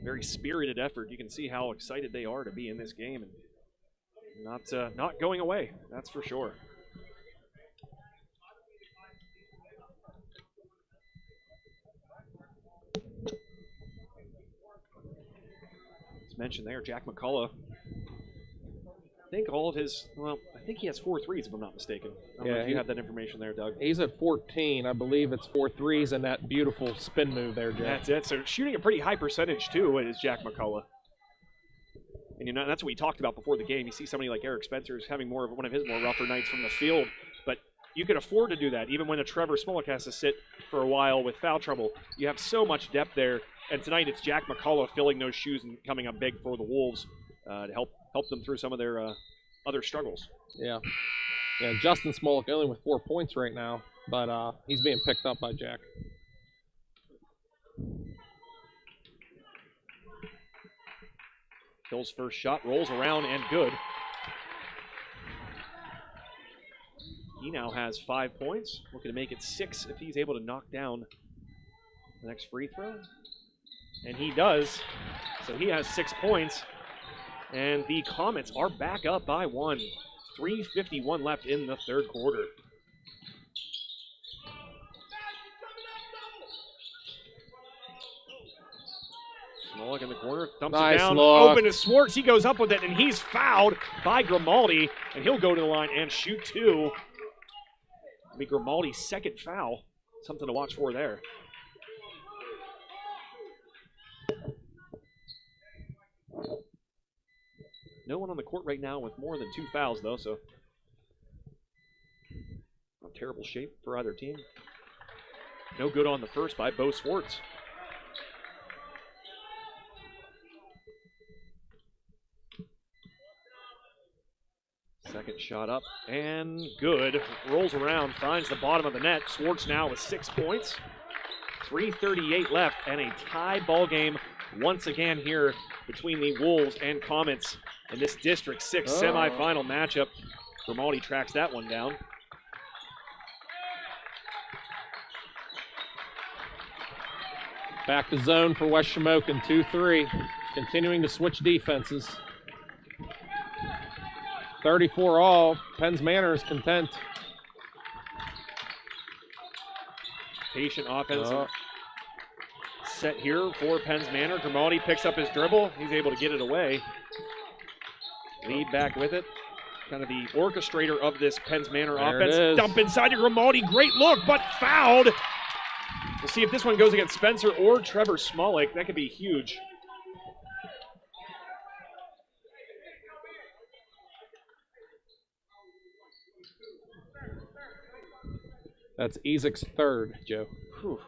very spirited effort. You can see how excited they are to be in this game, and not going away, that's for sure. As mentioned there, Jack McCullough, I think all of his, well, I think he has 4 threes, if I'm not mistaken. I don't know if you have that information there, Doug. He's at 14. I believe it's 4 threes and that beautiful spin move there, Jack. That's it. So shooting a pretty high percentage, too, is Jack McCullough. And you know, that's what we talked about before the game. You see somebody like Eric Spencer having one of his more rougher nights from the field. But you can afford to do that, even when a Trevor Smollett has to sit for a while with foul trouble. You have so much depth there. And tonight it's Jack McCullough filling those shoes and coming up big for the Wolves to help them through some of their other struggles. Yeah, Justin Smollett only with 4 points right now, but he's being picked up by Jack. Hill's first shot rolls around and good. He now has 5 points, looking to make it 6 if he's able to knock down the next free throw. And he does, so he has 6 points. And the Comets are back up by 1. 3:51 left in the third quarter. Smollett in the corner, dumps it down, open to Swartz. He goes up with it, and he's fouled by Grimaldi, and he'll go to the line and shoot 2. It'll be Grimaldi's second foul. Something to watch for there. No one on the court right now with more than 2 fouls, though, so not terrible shape for either team. No good on the first by Bo Swartz. Second shot up and good. Rolls around, finds the bottom of the net. Swartz now with 6 points. 3:38 left and a tie ball game once again here between the Wolves and Comets in this District 6 semifinal matchup. Grimaldi tracks that one down. Back to zone for West Shamokin, 2-3. Continuing to switch defenses. 34 all. Penns Manor is content. Patient offensive set here for Penns Manor. Grimaldi picks up his dribble. He's able to get it away. Lead back with it. Kind of the orchestrator of this Penns Manor offense. Dump inside to Grimaldi. Great look, but fouled. We'll see if this one goes against Spencer or Trevor Smolik. That could be huge. That's Isaac's third, Joe. Whew.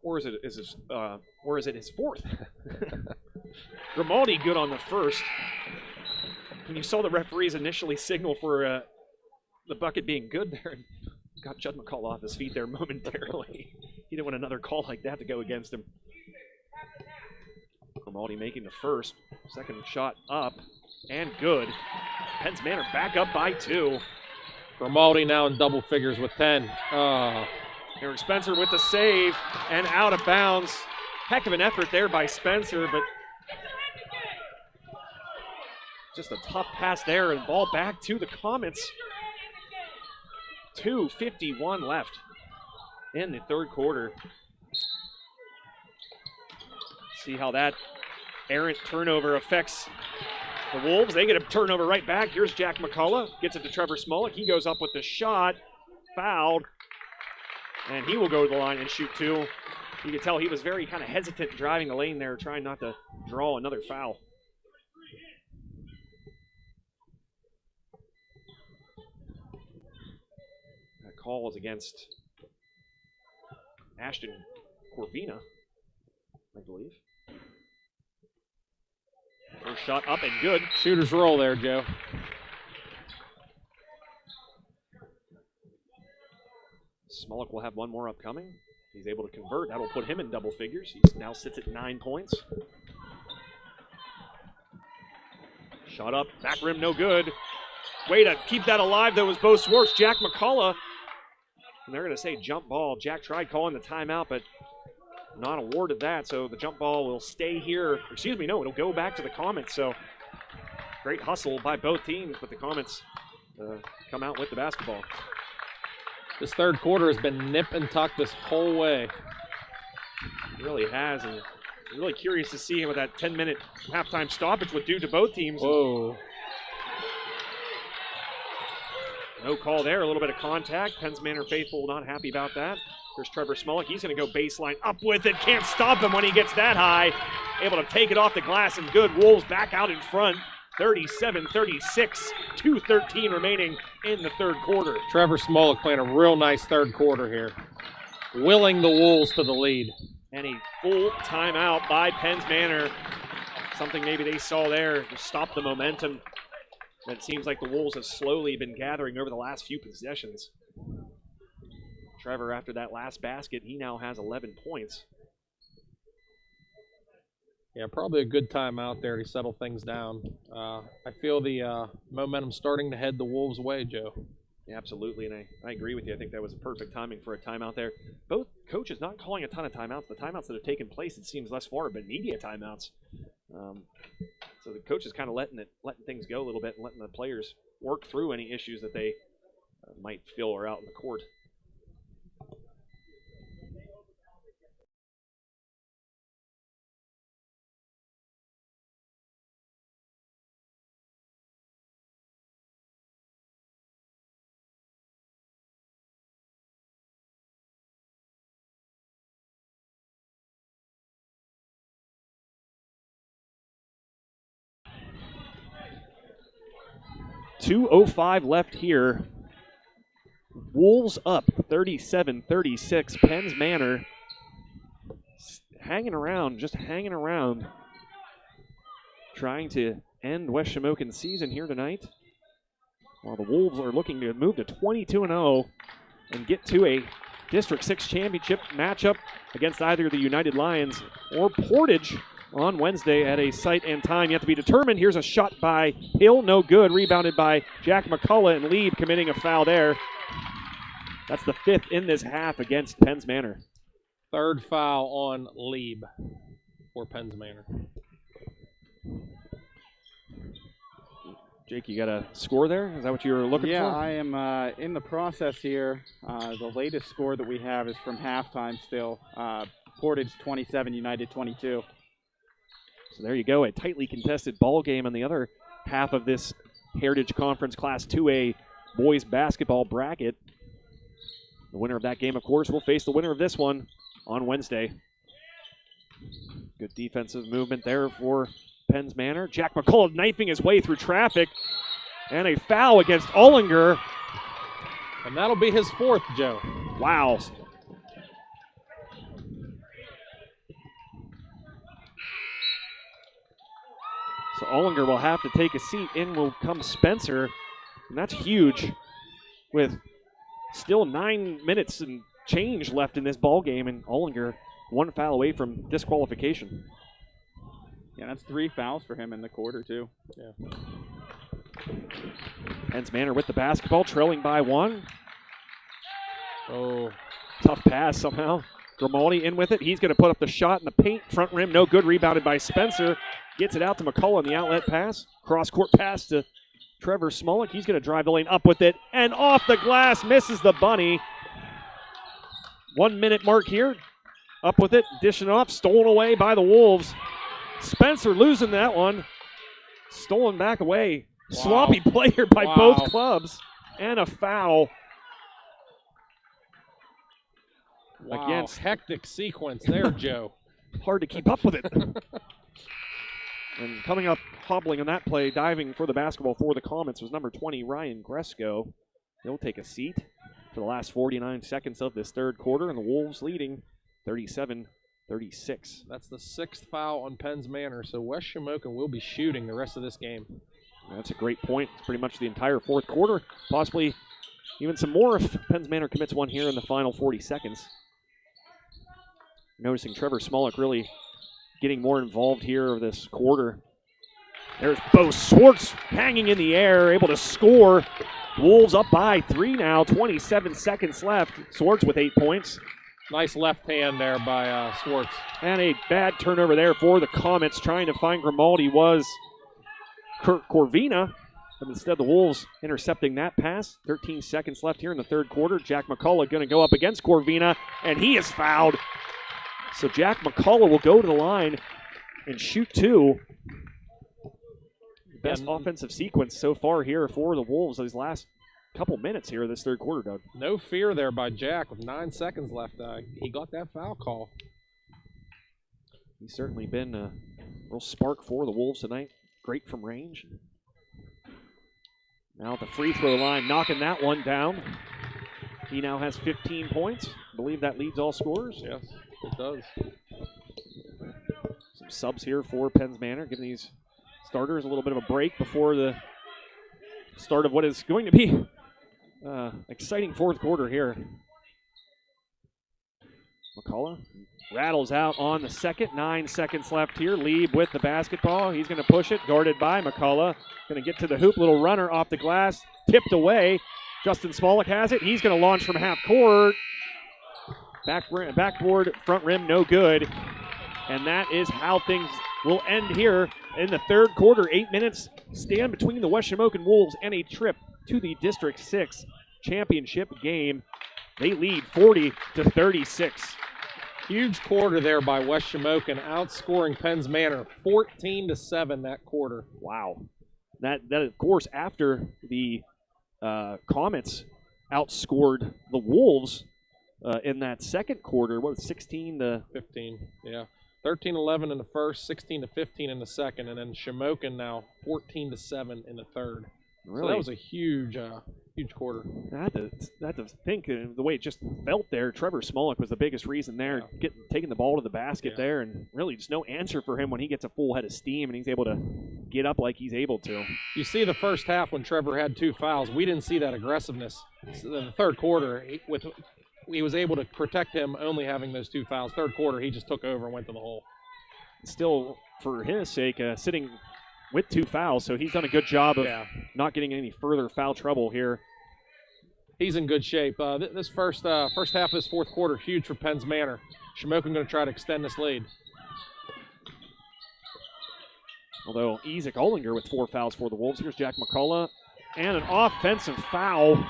Or is it his fourth? Grimaldi good on the first. And you saw the referees initially signal for the bucket being good there. And got Judd McCall off his feet there momentarily. He didn't want another call like that to go against him. Grimaldi making the first. Second shot up and good. Penns Manor back up by 2. Grimaldi now in double figures with 10. Eric Spencer with the save and out of bounds. Heck of an effort there by Spencer, but just a tough pass there and ball back to the Comets. 2:51 left in the third quarter. See how that errant turnover affects the Wolves. They get a turnover right back. Here's Jack McCullough. Gets it to Trevor Smolik. He goes up with the shot. Fouled. And he will go to the line and shoot 2. You can tell he was very kind of hesitant driving the lane there, trying not to draw another foul. That call is against Ashton Corvina, I believe. First shot up and good. Shooter's roll there, Joe. Smolik will have one more upcoming. He's able to convert. That'll put him in double figures. He now sits at 9 points. Shot up, back rim, no good. Way to keep that alive, though, was Bo Swartz. Jack McCullough. And they're going to say jump ball. Jack tried calling the timeout, but not awarded that, so the jump ball will stay here. Excuse me, no, it'll go back to the Comets. So great hustle by both teams, but the Comets come out with the basketball. This third quarter has been nip and tuck this whole way. It really has, and I'm really curious to see what that 10-minute halftime stoppage would do to both teams. Whoa. No call there, a little bit of contact. Penns Manor faithful not happy about that. There's Trevor Smolik. He's going to go baseline up with it. Can't stop him when he gets that high. Able to take it off the glass and good. Wolves back out in front. 37-36, 2:13 remaining in the third quarter. Trevor Smolik playing a real nice third quarter here. Willing the Wolves to the lead. And a full timeout by Penns Manor. Something maybe they saw there to stop the momentum. It seems like the Wolves have slowly been gathering over the last few possessions. Trevor, after that last basket, he now has 11 points. Yeah, probably a good time out there to settle things down. I feel the momentum starting to head the Wolves' way, Joe. Yeah, absolutely, and I agree with you. I think that was a perfect timing for a timeout there. Both coaches not calling a ton of timeouts. The timeouts that have taken place, it seems thus far, have been media timeouts. So the coach is kind of letting things go a little bit and letting the players work through any issues that they might feel are out in the court. .205 left here. Wolves up 37-36. Penns Manor hanging around, just hanging around, trying to end West Shamokin's season here tonight. While the Wolves are looking to move to 22-0 and get to a District 6 championship matchup against either the United Lions or Portage on Wednesday at a site and time yet to be determined. Here's a shot by Hill, no good. Rebounded by Jack McCullough, and Lieb committing a foul there. That's the 5th in this half against Penns Manor. 3rd foul on Lieb for Penns Manor. Jake, you got a score there? Is that what you were looking for? Yeah, I am in the process here. The latest score that we have is from halftime still. Portage 27, United 22. So there you go, a tightly contested ball game on the other half of this Heritage Conference Class 2A boys basketball bracket. The winner of that game, of course, will face the winner of this one on Wednesday. Good defensive movement there for Penns Manor. Jack McCullough knifing his way through traffic. And a foul against Ollinger. And that'll be his 4th, Joe. Wow. So Ollinger will have to take a seat. In will come Spencer. And that's huge with still 9 minutes and change left in this ball game. And Ollinger 1 foul away from disqualification. Yeah, that's 3 fouls for him in the quarter, too. Yeah. Penns Manor with the basketball, trailing by 1. Oh, tough pass somehow. Grimaldi in with it. He's going to put up the shot in the paint. Front rim, no good. Rebounded by Spencer. Gets it out to McCullough on the outlet pass. Cross-court pass to Trevor Smolik. He's going to drive the lane up with it. And off the glass, misses the bunny. 1 minute mark here. Up with it, dishing off. Stolen away by the Wolves. Spencer losing that one. Stolen back away. Wow. Sloppy player by both clubs. And a foul. wow. Against. Hectic sequence there, Joe. Hard to keep up with it. And coming up, hobbling on that play, diving for the basketball for the Comets was number 20, Ryan Gresco. He'll take a seat for the last 49 seconds of this 3rd quarter, and the Wolves leading 37-36. That's the 6th foul on Penns Manor, so West Shamokin will be shooting the rest of this game. That's a great point. It's pretty much the entire 4th quarter, possibly even some more if Penns Manor commits one here in the final 40 seconds. Noticing Trevor Smolik really getting more involved here this quarter. There's Bo Swartz hanging in the air, able to score. Wolves up by 3 now, 27 seconds left. Swartz with 8 points. Nice left hand there by Swartz. And a bad turnover there for the Comets. Trying to find Grimaldi was Kurt Corvina. But instead the Wolves intercepting that pass. 13 seconds left here in the 3rd quarter. Jack McCullough going to go up against Corvina, and he is fouled. So Jack McCullough will go to the line and shoot 2. Best offensive sequence so far here for the Wolves these last couple minutes here this 3rd quarter, Doug. No fear there by Jack with 9 seconds left. He got that foul call. He's certainly been a real spark for the Wolves tonight. Great from range. Now at the free throw line, knocking that one down. He now has 15 points. I believe that leads all scorers. Yes, it does. Some subs here for Penns Manor, giving these starters a little bit of a break before the start of what is going to be exciting 4th quarter here. McCullough rattles out on the second. 9 seconds left here. Lieb with the basketball. He's going to push it, guarded by McCullough. Going to get to the hoop. Little runner off the glass, tipped away. Justin Smolik has it. He's going to launch from half court. Backboard, front rim, no good. And that is how things will end here in the 3rd quarter. 8 minutes stand between the West Shamokin Wolves and a trip to the District 6 championship game. They lead 40-36. Huge quarter there by West Shamokin, outscoring Penns Manor 14-7 that quarter. Wow. That of course, after the Comets outscored the Wolves in that 2nd quarter. What was it, 16-15? Yeah. 13-11 in the first, 16-15 in the second, and then Shamokin now 14-7 in the 3rd. Really? So that was a huge quarter. I had to think the way it just felt there. Trevor Smolik was the biggest reason there, taking the ball to the basket there, and really just no answer for him when he gets a full head of steam and he's able to get up like he's able to. You see the first half when Trevor had 2 fouls, we didn't see that aggressiveness. So in the 3rd quarter, he was able to protect him only having those 2 fouls. 3rd quarter, he just took over and went to the hole. still, for his sake, sitting with 2 fouls, so he's done a good job of not getting any further foul trouble here. He's in good shape. This first half of this fourth quarter, huge for Penn's Manor. Shamokin going to try to extend this lead. Although Isaac Ollinger with 4 fouls for the Wolves. Here's Jack McCullough. And an offensive foul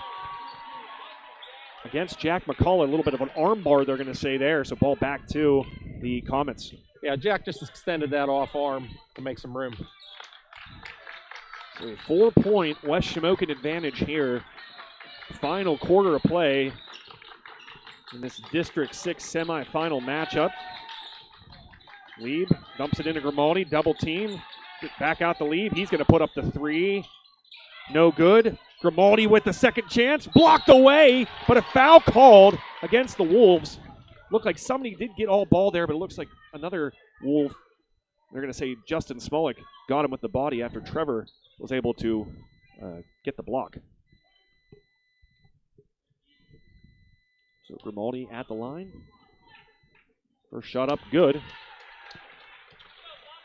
against Jack McCullough. A little bit of an arm bar, they're going to say there. So ball back to the Comets. Yeah, Jack just extended that off arm to make some room. So a 4-point West Shamokin advantage here. Final quarter of play in this District 6 semifinal matchup. Lieb dumps it into Grimaldi, double team. Get back out the Lieb. He's going to put up the 3. No good. Grimaldi with the second chance. Blocked away, but a foul called against the Wolves. Looked like somebody did get all ball there, but it looks like another Wolf. They're going to say Justin Smolik got him with the body after Trevor was able to get the block. So Grimaldi at the line. First shot up, good.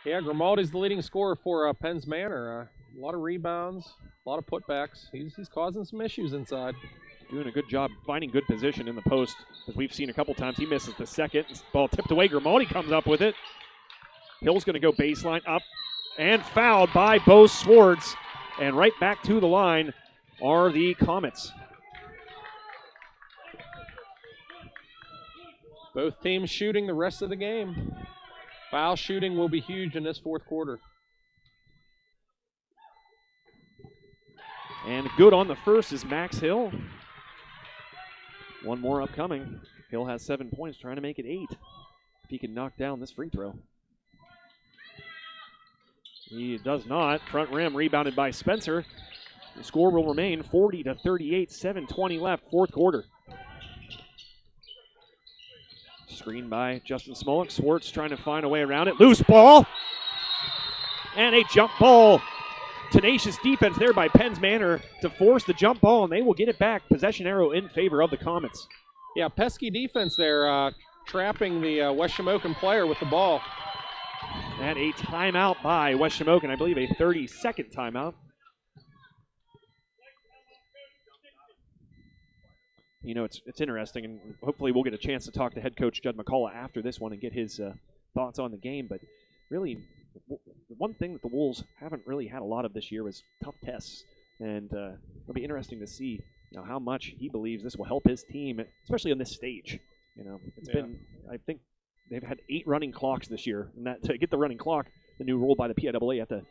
Yeah, Grimaldi's the leading scorer for Penn's Manor. A lot of rebounds, a lot of putbacks. He's causing some issues inside. Doing a good job finding good position in the post, as we've seen a couple times. He misses the second. Ball tipped away. Grimaldi comes up with it. Hill's going to go baseline up and fouled by Bo Swartz. And right back to the line are the Comets. Both teams shooting the rest of the game. Foul shooting will be huge in this fourth quarter. And good on the first is Max Hill. One more upcoming. Hill has 7 points, trying to make it 8. If he can knock down this free throw. He does not. Front rim rebounded by Spencer. The score will remain 40-38, 7:20 left, fourth quarter. Screen by Justin Smolik. Swartz trying to find a way around it. Loose ball. And a jump ball. Tenacious defense there by Penn's Manor to force the jump ball, and they will get it back. Possession arrow in favor of the Comets. Yeah, pesky defense there, trapping the West Shamokin player with the ball. And a timeout by West Shamokin. I believe a 30-second timeout. You know, it's interesting, and hopefully we'll get a chance to talk to head coach Judd McCullough after this one and get his thoughts on the game. But really, one thing that the Wolves haven't really had a lot of this year was tough tests. And it'll be interesting to see how much he believes this will help his team, especially on this stage. It's been, I think, they've had 8 running clocks this year. And that to get the running clock, the new rule by the PIAA, you have to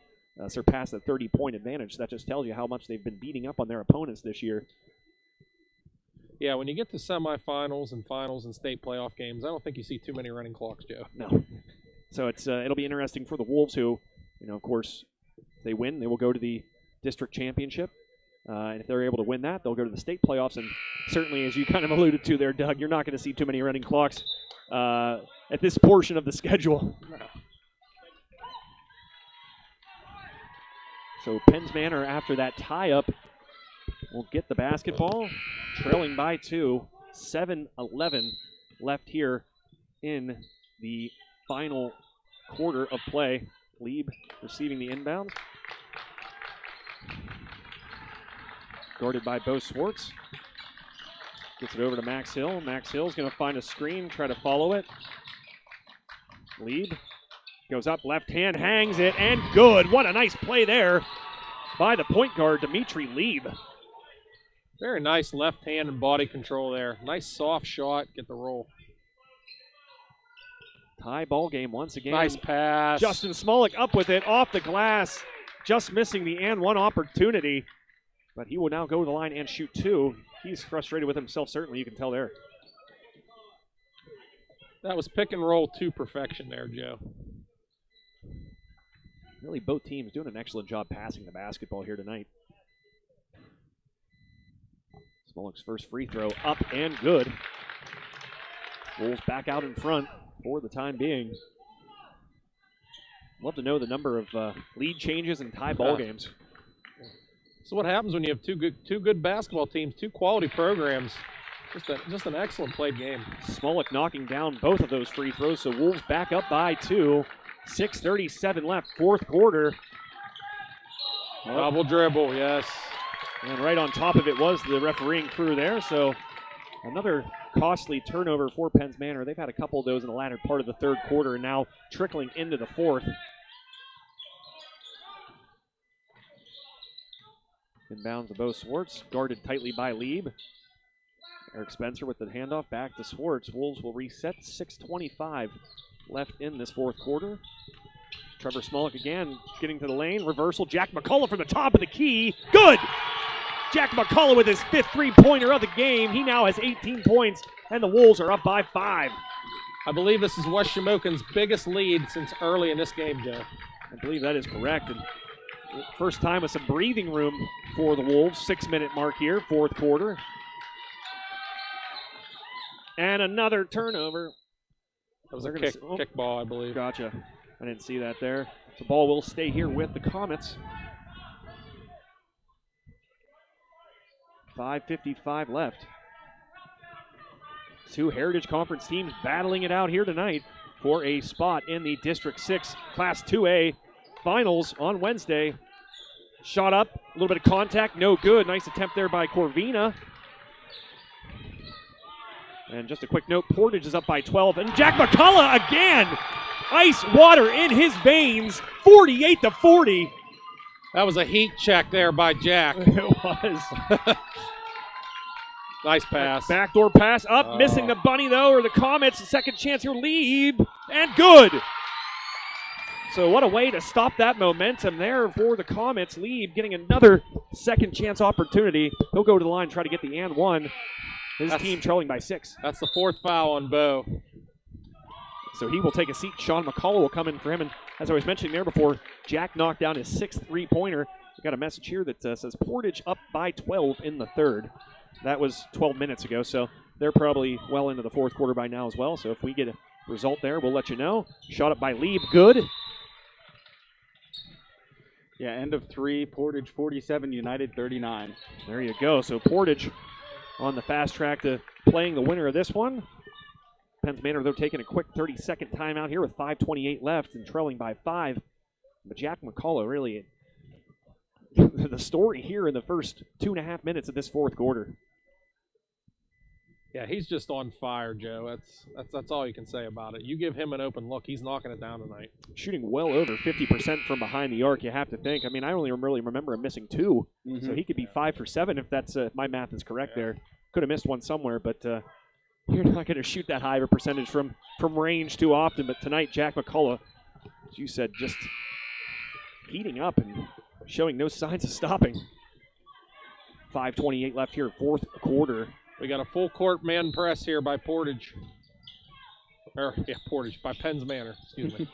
surpass the 30-point advantage. So that just tells you how much they've been beating up on their opponents this year. Yeah, when you get to semifinals and finals and state playoff games, I don't think you see too many running clocks, Joe. No. So it'll be interesting for the Wolves who, of course, if they win, they will go to the district championship. And if they're able to win that, they'll go to the state playoffs. And certainly, as you kind of alluded to there, Doug, you're not going to see too many running clocks at this portion of the schedule. So Penn's Manor, after that tie-up, will get the basketball, trailing by 2, 7-11 left here in the final quarter of play. Lieb receiving the inbound. Guarded by Bo Swartz. Gets it over to Max Hill. Max Hill's going to find a screen, try to follow it. Lieb goes up, left hand, hangs it, and good. What a nice play there by the point guard, Dimitri Lieb. Very nice left hand and body control there. Nice soft shot, get the roll. Tie ball game once again. Nice pass. Justin Smolik up with it, off the glass, just missing the and one opportunity. But he will now go to the line and shoot 2. He's frustrated with himself, certainly, you can tell there. That was pick and roll to perfection there, Joe. Really, both teams doing an excellent job passing the basketball here tonight. Smolik's first free throw up and good. Wolves back out in front for the time being. Love to know the number of lead changes and tie ball games. So what happens when you have two good basketball teams, 2 quality programs? Just an excellent played game. Smolik knocking down both of those free throws, so Wolves back up by 2. 6:37 left, fourth quarter. Double dribble, yes. And right on top of it was the refereeing crew there, so another costly turnover for Penns Manor. They've had a couple of those in the latter part of the third quarter and now trickling into the fourth. Inbounds to Bo Swartz, guarded tightly by Lieb. Eric Spencer with the handoff back to Swartz. Wolves will reset. 6:25 left in this fourth quarter. Trevor Smolik again getting to the lane. Reversal. Jack McCullough from the top of the key. Good! Jack McCullough with his fifth three-pointer of the game. He now has 18 points, and the Wolves are up by 5. I believe this is West Shamokin's biggest lead since early in this game, Joe. I believe that is correct. And first time with some breathing room for the Wolves. 6-minute mark here, fourth quarter. And another turnover. That was a kick ball, I believe. Gotcha. I didn't see that there. The ball will stay here with the Comets. 5:55 left. Two Heritage Conference teams battling it out here tonight for a spot in the District 6 Class 2A Finals on Wednesday. Shot up, a little bit of contact, no good. Nice attempt there by Corvina. And just a quick note, Portage is up by 12. And Jack McCullough again! Ice water in his veins, 48-40. That was a heat check there by Jack. It was. Nice pass. Backdoor pass up, missing the bunny though, or the Comets. Second chance here, Lieb, and good. So what a way to stop that momentum there for the Comets. Lieb getting another second chance opportunity. He'll go to the line, try to get the and one. His team trailing by 6. That's the fourth foul on Bo. So he will take a seat. Sean McCullough will come in for him. And as I was mentioning there before, Jack knocked down his 6th three-pointer. We got a message here that says Portage up by 12 in the third. That was 12 minutes ago, so they're probably well into the fourth quarter by now as well. So if we get a result there, we'll let you know. Shot up by Lieb, good. Yeah, end of 3, Portage 47, United 39. There you go. So Portage on the fast track to playing the winner of this one. Penns Manor, though, taking a quick 30-second timeout here with 5:28 left and trailing by 5. But Jack McCullough really the story here in the first 2.5 minutes of this fourth quarter. Yeah, he's just on fire, Joe. That's all you can say about it. You give him an open look, he's knocking it down tonight. Shooting well over 50% from behind the arc, you have to think. I mean, I only really remember him missing 2, so he could be 5 for 7 if that's my math is correct there. Could have missed one somewhere, but you're not going to shoot that high of a percentage from range too often. But tonight, Jack McCullough, as you said, just heating up and showing no signs of stopping. 5:28 left here, fourth quarter. We got a full court man press here by Portage. Portage, by Penns Manor, excuse me.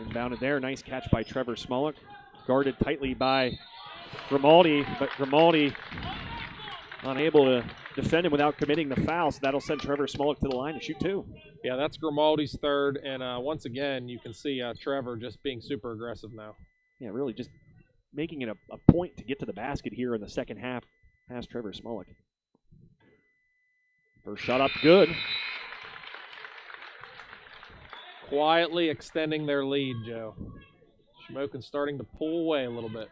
Inbounded there, nice catch by Trevor Smolik. Guarded tightly by Grimaldi, but Grimaldi unable to defend him without committing the foul, so that'll send Trevor Smolik to the line to shoot 2. Yeah, that's Grimaldi's third, and once again, you can see Trevor just being super aggressive now. Yeah, really just making it a point to get to the basket here in the second half past Trevor Smolik. First shot up, good. Quietly extending their lead, Joe. Shamokin starting to pull away a little bit.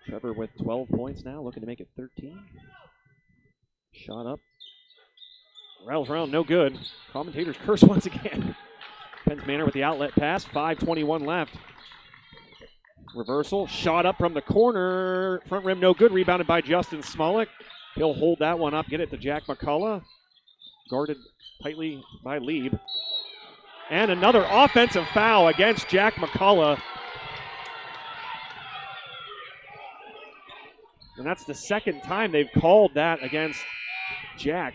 Trevor with 12 points now, looking to make it 13. Shot up. Rattles around, no good. Commentators curse once again. Penns Manor with the outlet pass, 5:21 left. Reversal, shot up from the corner. Front rim, no good. Rebounded by Justin Smolik. He'll hold that one up, get it to Jack McCullough. Guarded tightly by Lieb. And another offensive foul against Jack McCullough. And that's the second time they've called that against Jack.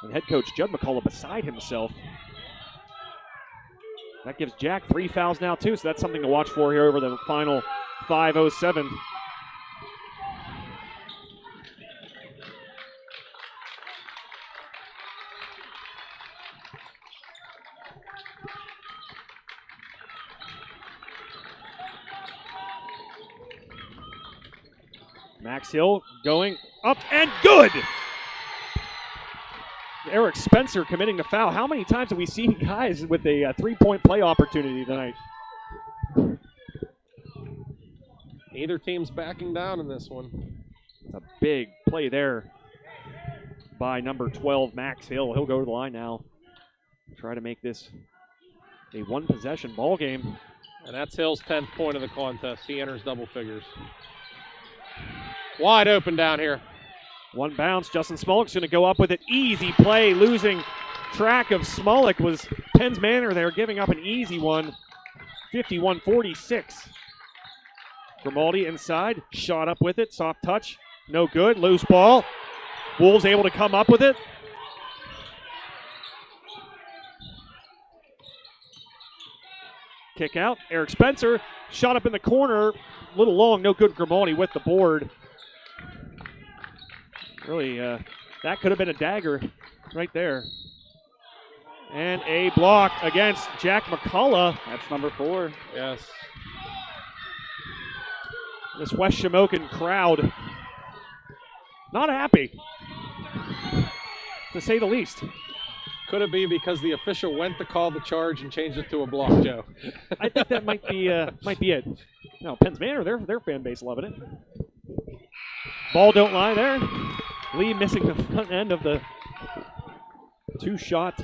And head coach Judd McCullough beside himself. That gives Jack 3 fouls now too, so that's something to watch for here over the final 5:07. Max Hill going up and good. Eric Spencer committing the foul. How many times have we seen guys with a three-point play opportunity tonight? Neither team's backing down in this one. It's a big play there by number 12, Max Hill. He'll go to the line now. Try to make this a one-possession ball game. And that's Hill's 10th point of the contest. He enters double figures. Wide open down here. One bounce. Justin Smolek's going to go up with it. Easy play. Losing track of Smolek was Penn's Manor there, giving up an easy one. 51-46. Grimaldi inside. Shot up with it. Soft touch. No good. Loose ball. Wolves able to come up with it. Kick out. Eric Spencer. Shot up in the corner. A little long. No good. Grimaldi with the board. Really, that could have been a dagger right there. And a block against Jack McCullough. That's number 4. Yes. This West Shamokin crowd not happy, to say the least. Could it be because the official went to call the charge and changed it to a block, Joe? I think that might be it. No, Penn's Manor, their fan base loving it. Ball don't lie there. Lee missing the front end of the two shots,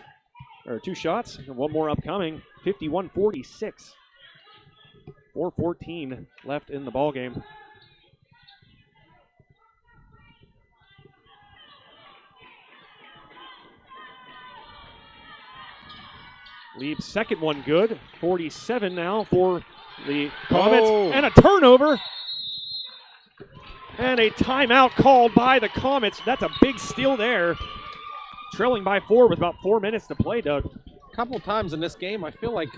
and one more upcoming. 51-46. 4:14 left in the ball game. Leaves second one good. 47 now for the Comets. Oh. And a turnover. And a timeout called by the Comets. That's a big steal there. Trailing by 4 with about 4 minutes to play, Doug. A couple times in this game, I feel like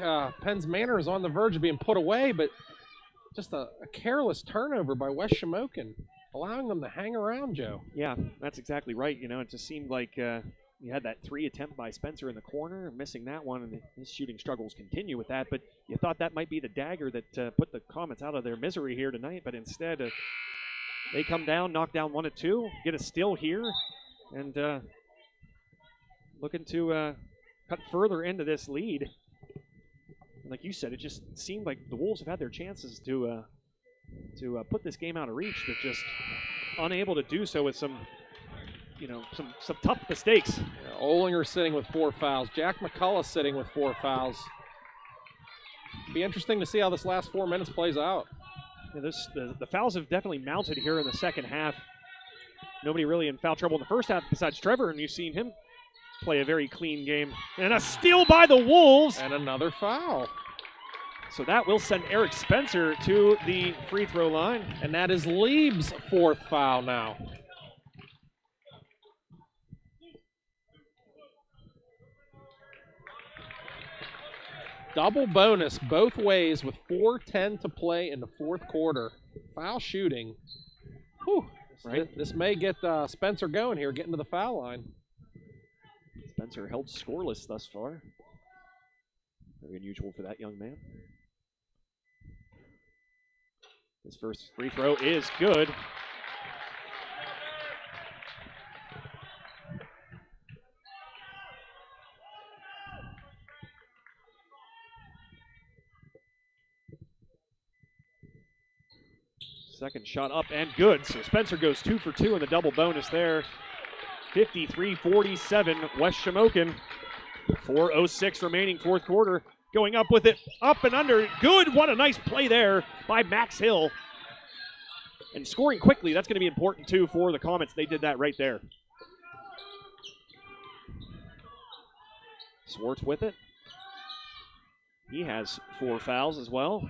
Penn's Manor is on the verge of being put away, but just a careless turnover by West Shamokin, allowing them to hang around, Joe. Yeah, that's exactly right. You know, it just seemed like you had that 3 attempt by Spencer in the corner, missing that one, and his shooting struggles continue with that. But you thought that might be the dagger that put the Comets out of their misery here tonight, but instead they come down, knock down 1 or 2, get a steal here, and looking to cut further into this lead. And like you said, it just seemed like the Wolves have had their chances to put this game out of reach, but just unable to do so with some tough mistakes. Yeah, Olinger sitting with 4 fouls. Jack McCullough sitting with 4 fouls. Be interesting to see how this last 4 minutes plays out. Yeah, the fouls have definitely mounted here in the second half. Nobody really in foul trouble in the first half besides Trevor, and you've seen him play a very clean game. And a steal by the Wolves. And another foul. So that will send Eric Spencer to the free throw line. And that is Lieb's 4th foul now. Double bonus both ways with 4:10 to play in the 4th quarter. Foul shooting. Whew. Right. This may get Spencer going here, getting to the foul line. Spencer held scoreless thus far. Very unusual for that young man. His first free throw is good. Second shot up and good. So Spencer goes 2 for 2 in the double bonus there. 53-47, West Shamokin. 4:06 remaining 4th quarter. Going up with it, up and under. Good, what a nice play there by Max Hill. And scoring quickly, that's going to be important too for the Comets. They did that right there. Swartz with it. He has 4 fouls as well.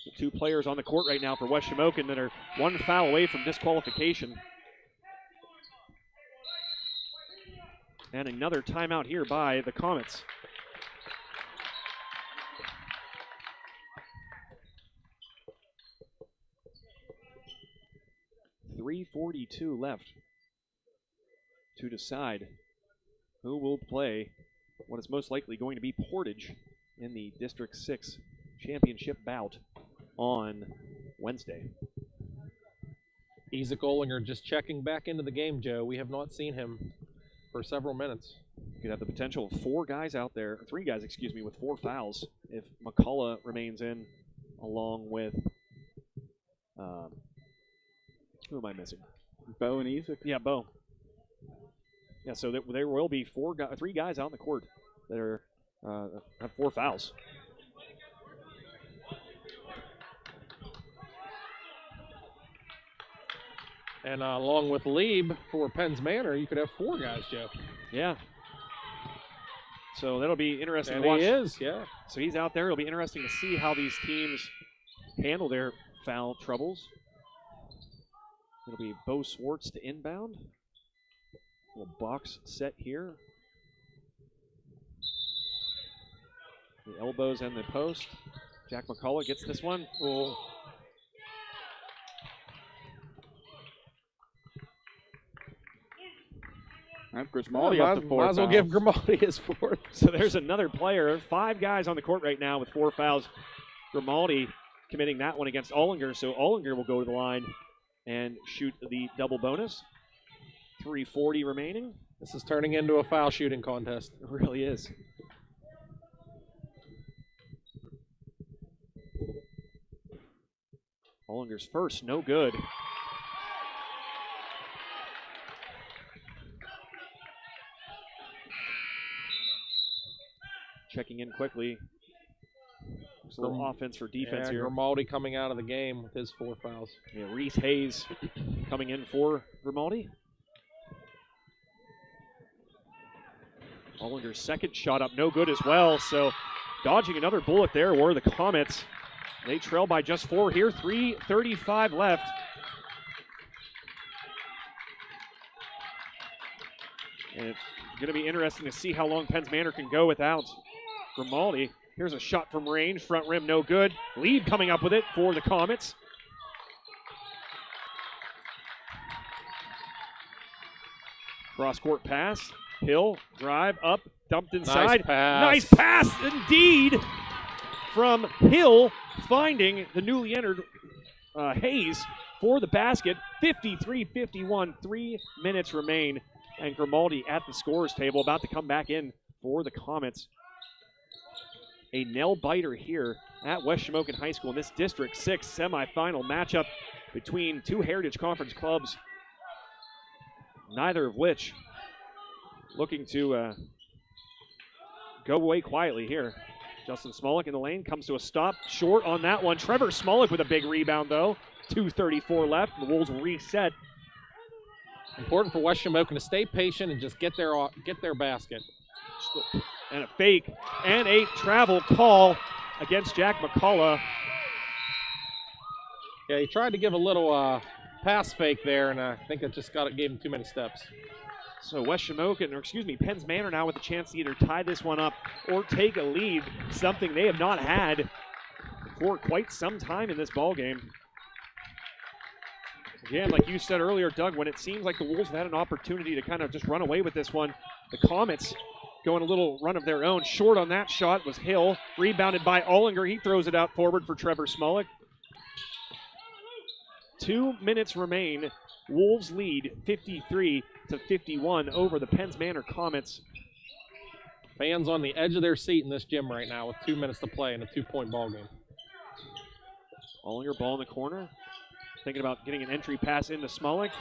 The 2 players on the court right now for West Shamokin that are 1 foul away from disqualification. And another timeout here by the Comets. .342 left to decide who will play what is most likely going to be Portage in the District 6 championship bout on Wednesday. Isaac Olinger just checking back into the game, Joe. We have not seen him for several minutes. You could have the potential of 3 guys out there, with 4 fouls if McCullough remains in, along with who am I missing? Bo and Isaac. Yeah, Bo. Yeah, so there will be 3 guys out in the court that are have 4 fouls. And along with Lieb for Penn's Manor, you could have 4 guys, Joe. Yeah. So that'll be interesting And to watch. he is, yeah. So he's out there. It'll be interesting to see how these teams handle their foul troubles. It'll be Bo Swartz to inbound. Little box set here. The elbows and the post. Jack McCullough gets this one. Oh. Grimaldi up to 4 Might as well fouls. give Grimaldi his 4th. So there's another player. 5 guys on the court right now with 4 fouls. Grimaldi committing that one against Ollinger. So Ollinger will go to the line and shoot the double bonus. 3:40 remaining. This is turning into a foul shooting contest. It really is. Ollinger's first, no good. Checking in quickly. Just a little offense for defense here. Grimaldi coming out of the game with his 4 fouls. Yeah, Reese Hayes coming in for Grimaldi. Ollinger's second shot up, no good as well. So dodging another bullet there were the Comets. They trail by just 4 here, 3:35 left. And it's going to be interesting to see how long Penn's Manor can go without Grimaldi. Here's a shot from range, front rim, no good. Lead coming up with it for the Comets. Cross-court pass. Hill, drive, up, dumped inside. Nice pass. Nice pass indeed from Hill, finding the newly entered Hayes for the basket. 53-51, 3 minutes remain. And Grimaldi at the scorer's table, about to come back in for the Comets. A nail-biter here at West Shamokin High School in this District 6 semifinal matchup between 2 Heritage Conference clubs, neither of which looking to go away quietly here. Justin Smolik in the lane, comes to a stop, short on that one. Trevor Smolik with a big rebound though. 2:34 left, the Wolves will reset. Important for West Shamokin to stay patient and just get their basket. And a fake and a travel call against Jack McCullough. Yeah, he tried to give a little pass fake there, and I think it just gave him too many steps. So West Shamokin, Penn's Manor now with a chance to either tie this one up or take a lead, something they have not had for quite some time in this ballgame. Again, like you said earlier, Doug, when it seems like the Wolves have had an opportunity to kind of just run away with this one, the Comets going a little run of their own. Short on that shot was Hill, rebounded by Ollinger. He throws it out forward for Trevor Smolik. 2 minutes remain. Wolves lead 53-51 over the Penn's Manor Comets. Fans on the edge of their seat in this gym right now with 2 minutes to play in a 2-point ball game. Ollinger, ball in the corner. Thinking about getting an entry pass into Smolik.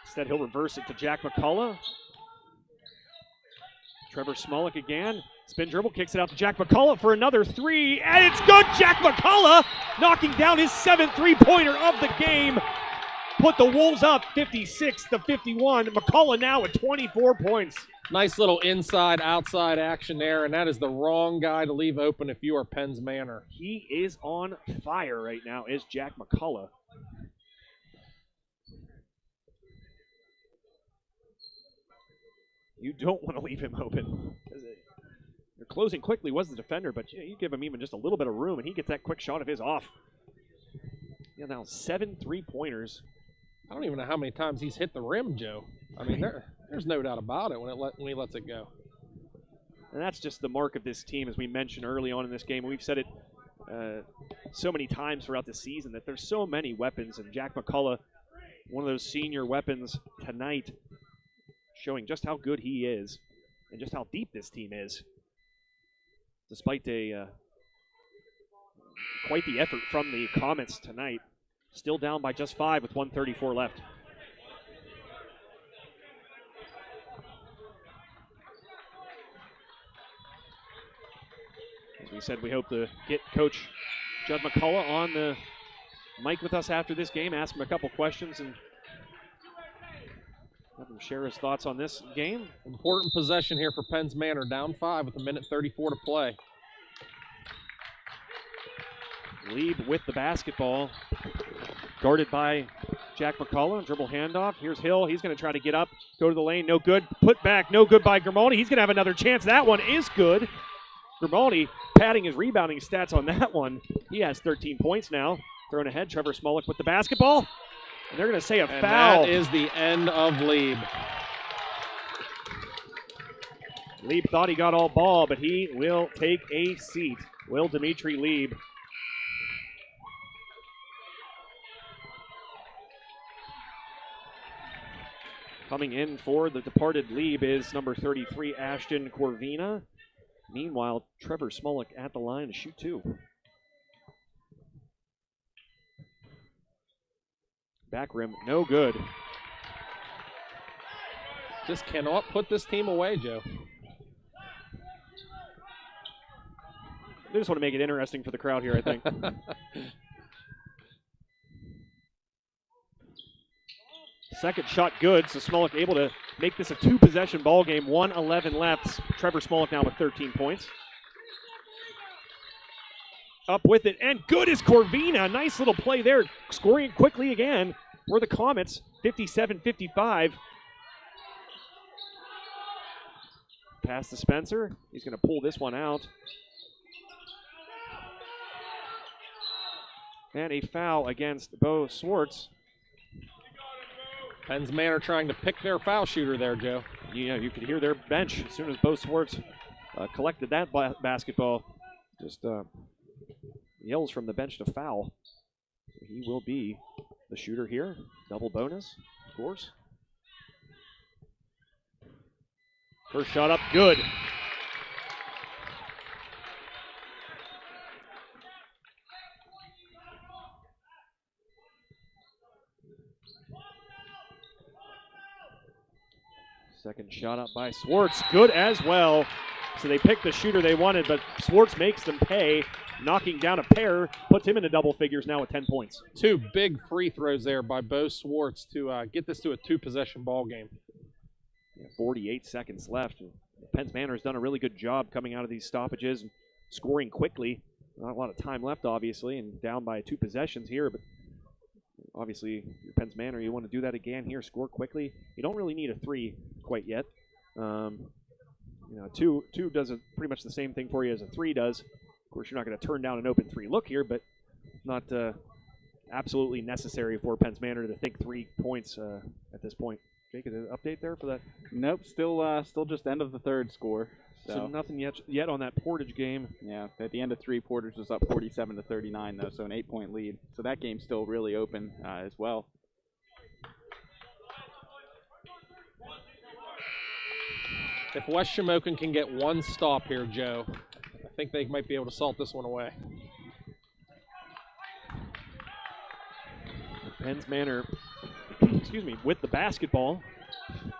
Instead, he'll reverse it to Jack McCullough. Trevor Smolik again. Spin dribble, kicks it out to Jack McCullough for another 3, and it's good! Jack McCullough knocking down his 7th three-pointer of the game. Put the Wolves up 56-51. McCullough now at 24 points. Nice little inside-outside action there, and that is the wrong guy to leave open if you are Penn's Manor. He is on fire right now, is Jack McCullough. You don't want to leave him open. They're closing quickly was the defender, but you give him even just a little bit of room, and he gets that quick shot of his off. Yeah, now 7 3-pointers. I don't even know how many times he's hit the rim, Joe. I mean, there's no doubt about it when he lets it go. And that's just the mark of this team, as we mentioned early on in this game. We've said it so many times throughout the season that there's so many weapons, and Jack McCullough one of those senior weapons tonight, showing just how good he is and just how deep this team is. Despite quite the effort from the Comets tonight. Still down by just 5 with 1:34 left. As we said, we hope to get Coach Judd McCullough on the mic with us after this game, ask him a couple questions, and have him share his thoughts on this game. Important possession here for Penns Manor, down 5 with 1:34 to play. Lieb with the basketball, guarded by Jack McCullough. Dribble handoff. Here's Hill. He's going to try to get up, go to the lane. No good. Put back. No good by Grimaldi. He's going to have another chance. That one is good. Grimaldi padding his rebounding stats on that one. He has 13 points now. Thrown ahead. Trevor Smolik with the basketball. And they're going to say a foul. That is the end of Lieb. Lieb thought he got all ball, but he will take a seat. Will Dimitri Lieb. Coming in for the departed Lieb is number 33, Ashton Corvina. Meanwhile, Trevor Smolik at the line to shoot 2. Back rim, no good. Just cannot put this team away, Joe. They just want to make it interesting for the crowd here, I think. Second shot good, so Smolik able to make this a 2-possession ball game. 1:11 left. Trevor Smolik now with 13 points. Up with it, and good is Corvina. Nice little play there, scoring quickly again for the Comets, 57-55. Pass to Spencer. He's going to pull this one out. And a foul against Bo Swartz. Penns Manor trying to pick their foul shooter there, Joe. Yeah, you could hear their bench as soon as Bo Swartz collected that basketball. Just yells from the bench to foul. So he will be the shooter here. Double bonus, of course. First shot up, good. Second shot up by Swartz, good as well. So they picked the shooter they wanted, but Swartz makes them pay, knocking down a pair, puts him into double figures now with 10 points. 2 big free throws there by Bo Swartz to get this to a 2-possession ball game. 48 seconds left. Penns Manor has done a really good job coming out of these stoppages and scoring quickly. Not a lot of time left, obviously, and down by 2 possessions here, but obviously, your Penns Manor, you want to do that again here, score quickly. You don't really need a 3 quite yet. 2 does pretty much the same thing for you as a 3 does. Of course, you're not going to turn down an open 3 look here, but not absolutely necessary for Penns Manor to think 3 points at this point. Jake, is there an update there for that? Nope, still just end of the third score. So nothing yet on that Portage game. Yeah, at the end of 3, Portage was up 47-39 though, so an 8-point lead. So that game's still really open as well. If West Shamokin can get 1 stop here, Joe, I think they might be able to salt this one away. Penns Manor, with the basketball,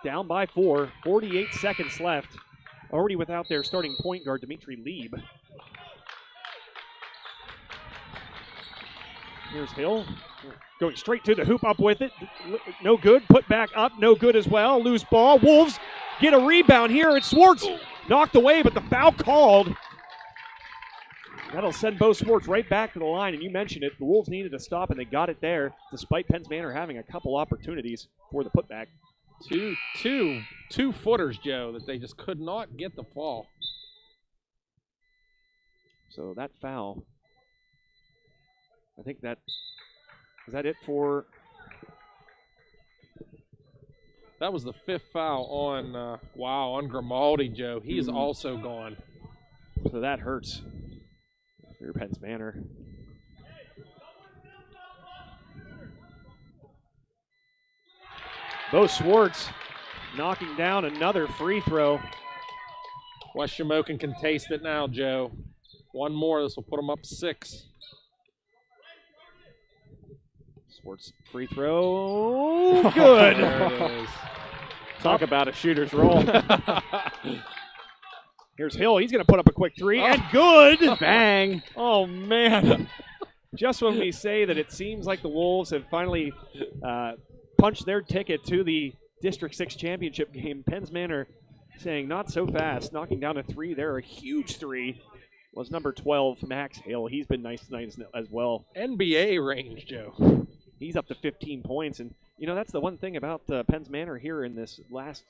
down by 4, 48 seconds left. Already without their starting point guard, Dimitri Lieb. Here's Hill, going straight to the hoop, up with it. No good, put back up, no good as well. Loose ball, Wolves get a rebound here. It's Swartz, knocked away, but the foul called. That'll send Bo Swartz right back to the line, and you mentioned it. The Wolves needed to stop, and they got it there, despite Penns Manor having a couple opportunities for the putback. Two footers, Joe, that they just could not get the fall. So that foul, I think is that it for? That was the 5th foul on Grimaldi, Joe. He is also gone. So that hurts for Penns Manor. Bo Swartz knocking down another free throw. West Shamokin can taste it now, Joe. One more, this will put them up 6. Swartz free throw, good. There it is. Talk about a shooter's roll. Here's Hill, he's going to put up a quick 3, and good. Bang. Oh, man. Just when we say that it seems like the Wolves have finally punched their ticket to the District 6 championship game, Penns Manor saying not so fast, knocking down a 3 there, a huge 3. Was number 12, Max Hill. He's been nice tonight as well. NBA range, Joe. He's up to 15 points, and that's the one thing about Penns Manor here in this last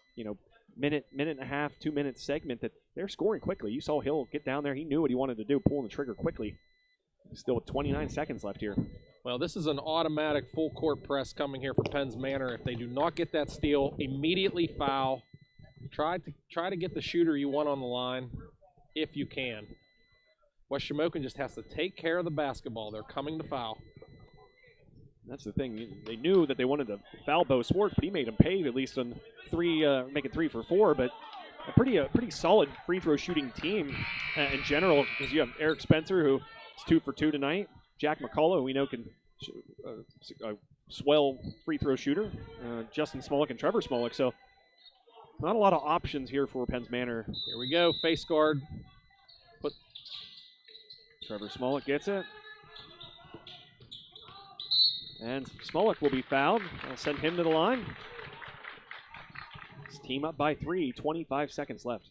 minute and a half, 2 minute segment, that they're scoring quickly. You saw Hill get down there; he knew what he wanted to do, pulling the trigger quickly. Still with 29 seconds left here. Well, this is an automatic full court press coming here for Penns Manor. If they do not get that steal, immediately foul. Try to get the shooter you want on the line, if you can. West Shamokin just has to take care of the basketball. They're coming to foul. That's the thing. They knew that they wanted to foul Bo Swartz, but he made them pay at least on 3, making 3 for 4. But a pretty solid free throw shooting team in general, because you have Eric Spencer, who is 2 for 2 tonight. Jack McCullough, who we know can swell free throw shooter. Justin Smolik and Trevor Smolik. So not a lot of options here for Penns Manor. Here we go, face guard. Trevor Smolik gets it. And Smolik will be fouled. I'll send him to the line. His team up by 3, 25 seconds left.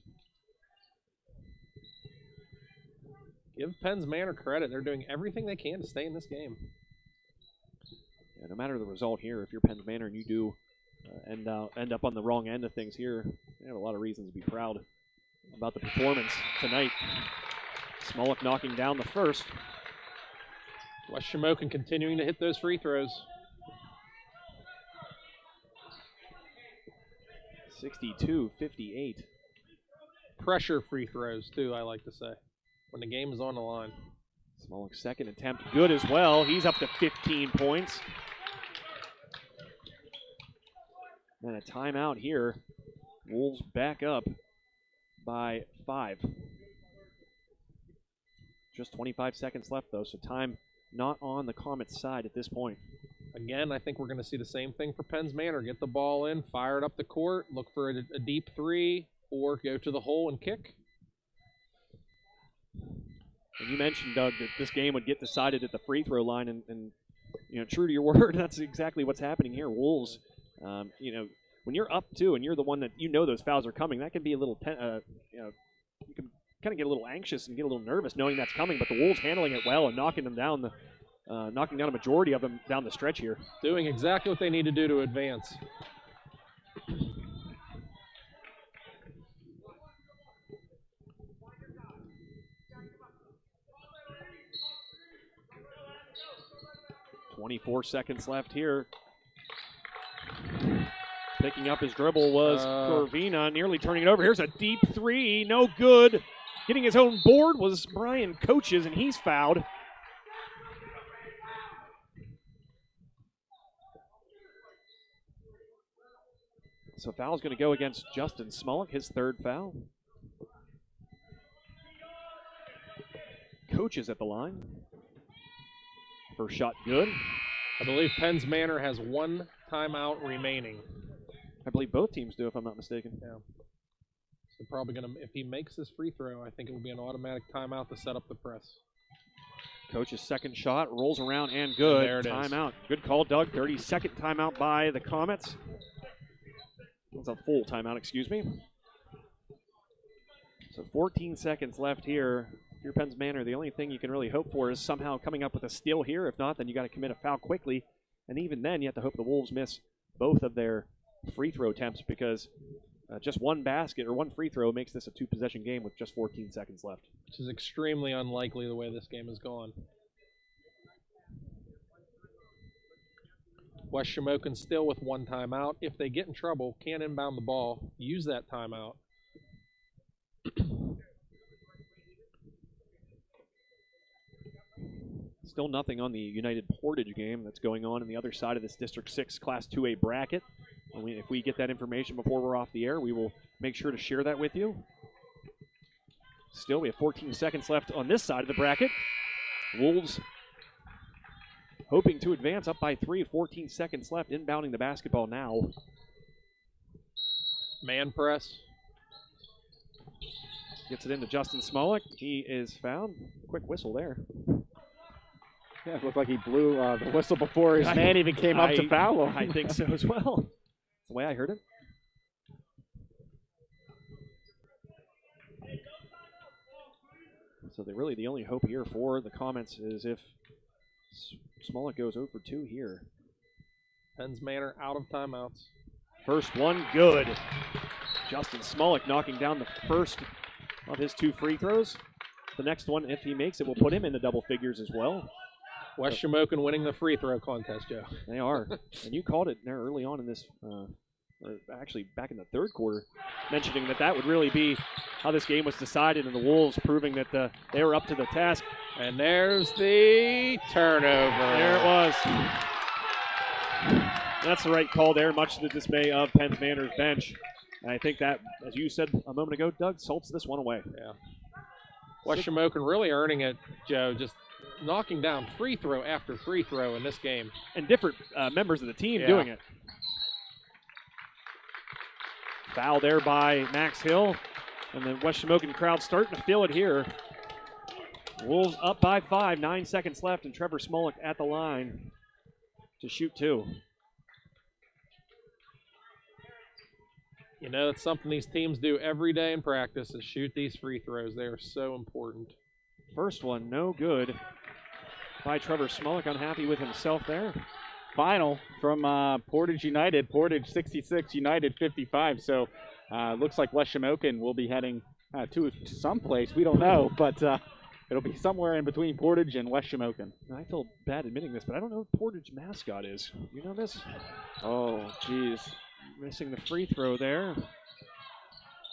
Give Penns Manor credit. They're doing everything they can to stay in this game. Yeah, no matter the result here, if you're Penns Manor and you do end up on the wrong end of things here, you have a lot of reasons to be proud about the performance tonight. Smolik knocking down the first. West Shamokin continuing to hit those free throws. 62-58. Pressure free throws, too, I like to say, when the game is on the line. Smolik's second attempt good as well. He's up to 15 points. And a timeout here. Wolves back up by 5. Just 25 seconds left, though, so time not on the Comets' side at this point. Again, I think we're going to see the same thing for Penns Manor. Get the ball in, fire it up the court, look for a deep 3, or go to the hole and kick. And you mentioned, Doug, that this game would get decided at the free throw line, and true to your word, that's exactly what's happening here. Wolves, when you're up 2 and you're the one that those fouls are coming, that can be a little, you can kind of get a little anxious and get a little nervous knowing that's coming. But the Wolves handling it well and knocking down a majority of them down the stretch here. Doing exactly what they need to do to advance. .24 seconds left here. Picking up his dribble was Corvina, nearly turning it over. Here's a deep 3, no good. Getting his own board was Brian Coaches, and he's fouled. So foul's going to go against Justin Smolik, his 3rd foul. Coaches at the line. First shot good. I believe Penns Manor has 1 timeout remaining. I believe both teams do, if I'm not mistaken. Yeah. So probably going to, if he makes this free throw, I think it will be an automatic timeout to set up the press. Coach's second shot rolls around and good. And there it timeout. Good call, Doug. 30-second timeout by the Comets. That's a full timeout, excuse me. So 14 seconds left here. If you're Penns Manor, the only thing you can really hope for is somehow coming up with a steal here. If not, then you got to commit a foul quickly. And even then, you have to hope the Wolves miss both of their free throw attempts, because just one basket or one free throw makes this a 2-possession game with just 14 seconds left. Which is extremely unlikely the way this game has gone. West Shamokin still with 1 timeout. If they get in trouble, can't inbound the ball, use that timeout. Still nothing on the United Portage game that's going on the other side of this District 6 Class 2A bracket. If we get that information before we're off the air, we will make sure to share that with you. Still, we have 14 seconds left on this side of the bracket. Wolves hoping to advance up by 3, 14 seconds left, inbounding the basketball now. Man press. Gets it into Justin Smolik. He is fouled. Quick whistle there. Yeah, it looked like he blew the whistle before his man even came up to foul him. I think so as well. That's the way I heard it. So really the only hope here for the Comets is if Smolik goes 0 for 2 here. Penn's Manor out of timeouts. First one, good. Justin Smolik knocking down the first of his 2 free throws. The next one, if he makes it, will put him into double figures as well. West Shamokin winning the free throw contest, Joe. They are. And you called it there early on in this, or actually back in the third quarter, mentioning that would really be how this game was decided, and the Wolves proving that they were up to the task. And there's the turnover. There it was. That's the right call there, much to the dismay of Penn's Manor's bench. And I think that, as you said a moment ago, Doug, salts this one away. Yeah. West Shamokin really earning it, Joe, just knocking down free throw after free throw in this game. And different members of the team doing it. Foul there by Max Hill. And the West Shamokin crowd starting to feel it here. Wolves up by 5, 9 seconds left, and Trevor Smolik at the line to shoot 2. You know, it's something these teams do every day in practice is shoot these free throws. They are so important. First one, no good by Trevor Smolik. Unhappy with himself there. Final from Portage United. Portage 66, United 55. So looks like West Shamokin will be heading to someplace. We don't know, but it'll be somewhere in between Portage and West Shamokin. I feel bad admitting this, but I don't know what Portage mascot is. You know this? Oh, geez. Missing the free throw there.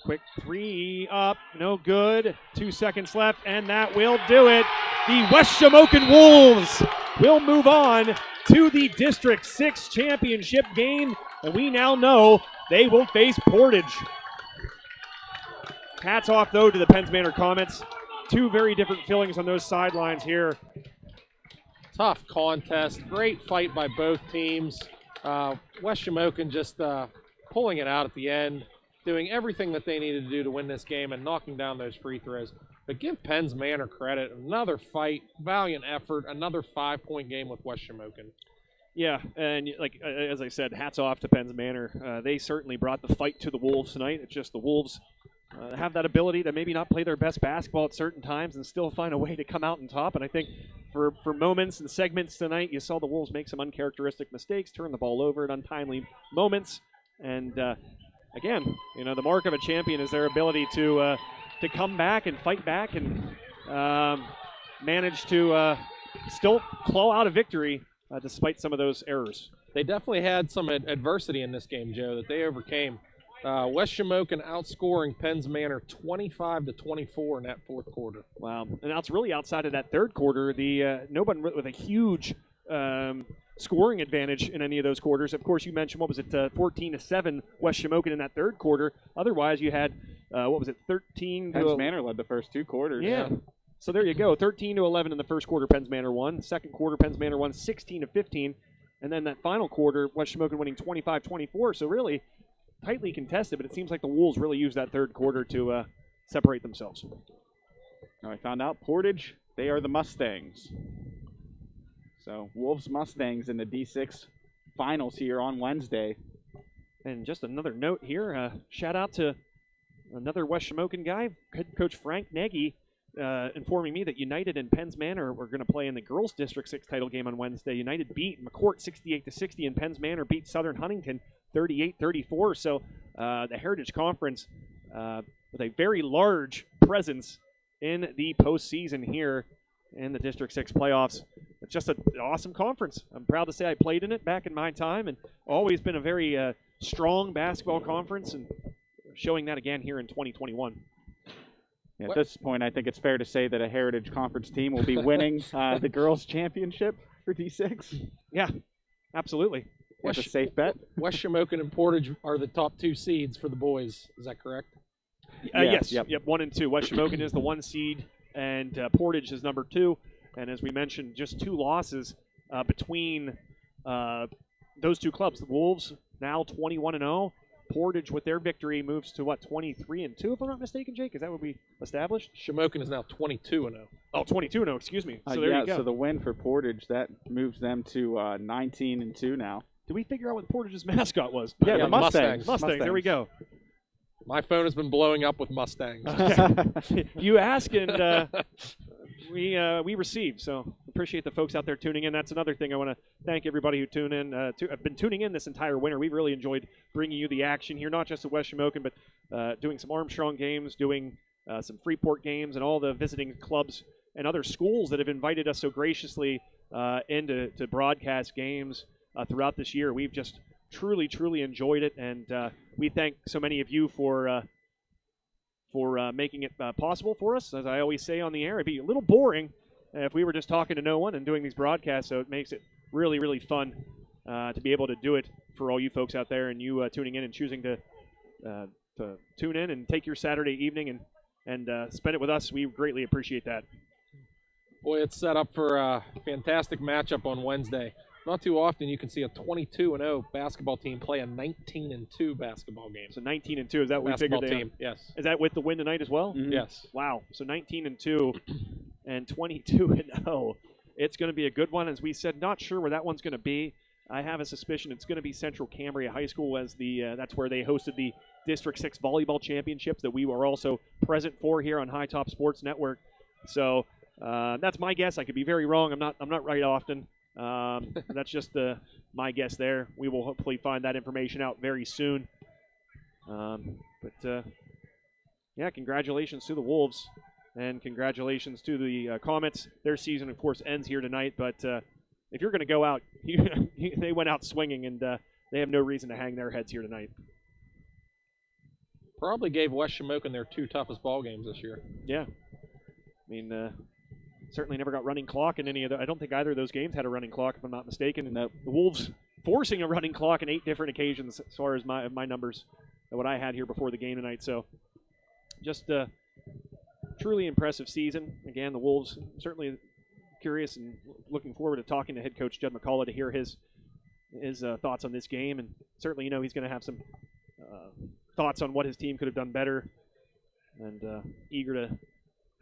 Quick 3 up, no good. 2 seconds left, and that will do it. The West Shamokin Wolves will move on to the District 6 championship game, and we now know they will face Portage. Hats off, though, to the Penn's Manor Comets. 2 very different feelings on those sidelines here. Tough contest. Great fight by both teams. West Shamokin just pulling it out at the end, doing everything that they needed to do to win this game and knocking down those free throws. But give Penn's Manor credit. Another fight, valiant effort, another 5-point game with West Shamokin. Yeah, and like as I said, hats off to Penn's Manor. They certainly brought the fight to the Wolves tonight. It's just the Wolves have that ability to maybe not play their best basketball at certain times and still find a way to come out on top. And I think for moments and segments tonight, you saw the Wolves make some uncharacteristic mistakes, turn the ball over at untimely moments. And again, you know, the mark of a champion is their ability to come back and fight back and manage to still claw out a victory despite some of those errors. They definitely had some adversity in this game, Joe, that they overcame. West Shamokin outscoring Penn's Manor 25-24 in that fourth quarter. Wow. And that's really outside of that third quarter. Nobody with a huge scoring advantage in any of those quarters. Of course, you mentioned, 14-7 West Shamokin in that third quarter. Otherwise, you had, 13 Penn's Manor led the first 2 quarters. Yeah. So there you go. 13-11 in the first quarter, Penn's Manor won. Second quarter, Penn's Manor won 16-15. And then that final quarter, West Shamokin winning 25-24. So really tightly contested, but it seems like the Wolves really used that third quarter to separate themselves. Now I found out Portage, they are the Mustangs. So Wolves Mustangs in the D6 finals here on Wednesday. And just another note here, shout out to another West Shamokin guy, head coach Frank Nagy, informing me that United and Penn's Manor were going to play in the girls' District 6 title game on Wednesday. United beat McCourt 68-60, and Penn's Manor beat Southern Huntington 38-34. So the Heritage Conference with a very large presence in the postseason here in the District 6 playoffs. It's just an awesome conference. I'm proud to say I played in it back in my time, and always been a very strong basketball conference, and showing that again here in 2021. At this point, I think it's fair to say that a Heritage Conference team will be winning the girls' championship for D6. Yeah, absolutely. That's a safe bet. West Shamokin and Portage are the top 2 seeds for the boys. Is that correct? Yes. Yep. 1 and 2. West Shamokin is the 1 seed, and Portage is number 2. And as we mentioned, just 2 losses between those 2 clubs. The Wolves now 21-0. Portage, with their victory, moves to 23-2, if I'm not mistaken, Jake? Is that what we established? Shamokin is now 22-0. Oh, 22-0, excuse me. So there you go. So the win for Portage, that moves them to 19-2 now. Did we figure out what Portage's mascot was? Yeah, the Mustangs. Mustangs, there we go. My phone has been blowing up with Mustangs. You ask, and we receive. So appreciate the folks out there tuning in. That's another thing I want to thank everybody who tune in. I've been tuning in this entire winter. We've really enjoyed bringing you the action here, not just at West Shamokin, but doing some Armstrong games, doing some Freeport games, and all the visiting clubs and other schools that have invited us so graciously in to broadcast games throughout this year. We've just truly enjoyed it, and we thank so many of you for making it possible for us. As I always say on the air, it'd be a little boring if we were just talking to no one and doing these broadcasts, so it makes it really fun to be able to do it for all you folks out there, and you tuning in and choosing to tune in and take your Saturday evening and spend it with us. We greatly appreciate that. Boy, it's set up for a fantastic matchup on Wednesday. Not too often you can see a 22-0 basketball team play a 19-2 basketball game. So 19-2, is that what we figured? Team, yes. Is that with the win tonight as well? Mm-hmm. Yes. Wow. So 19-2 and 22-0. It's going to be a good one. As we said, not sure where that one's going to be. I have a suspicion it's going to be Central Cambria High School, as that's where they hosted the District 6 volleyball championships that we were also present for here on High Top Sports Network. So that's my guess. I could be very wrong. I'm not right often. That's just my guess there. We will hopefully find that information out very soon. Yeah, congratulations to the Wolves, and congratulations to the Comets. Their season, of course, ends here tonight, but if you're going to go out, they went out swinging, and they have no reason to hang their heads here tonight. Probably gave West Shamokin their 2 toughest ball games this year. Yeah. I mean, certainly never got running clock in any of the. I don't think either of those games had a running clock, if I'm not mistaken. And nope. The Wolves forcing a running clock in 8 different occasions, as far as my numbers, what I had here before the game tonight. So, just a truly impressive season. Again, the Wolves certainly curious and looking forward to talking to head coach Judd McCullough to hear his thoughts on this game, and certainly he's going to have some thoughts on what his team could have done better, and eager to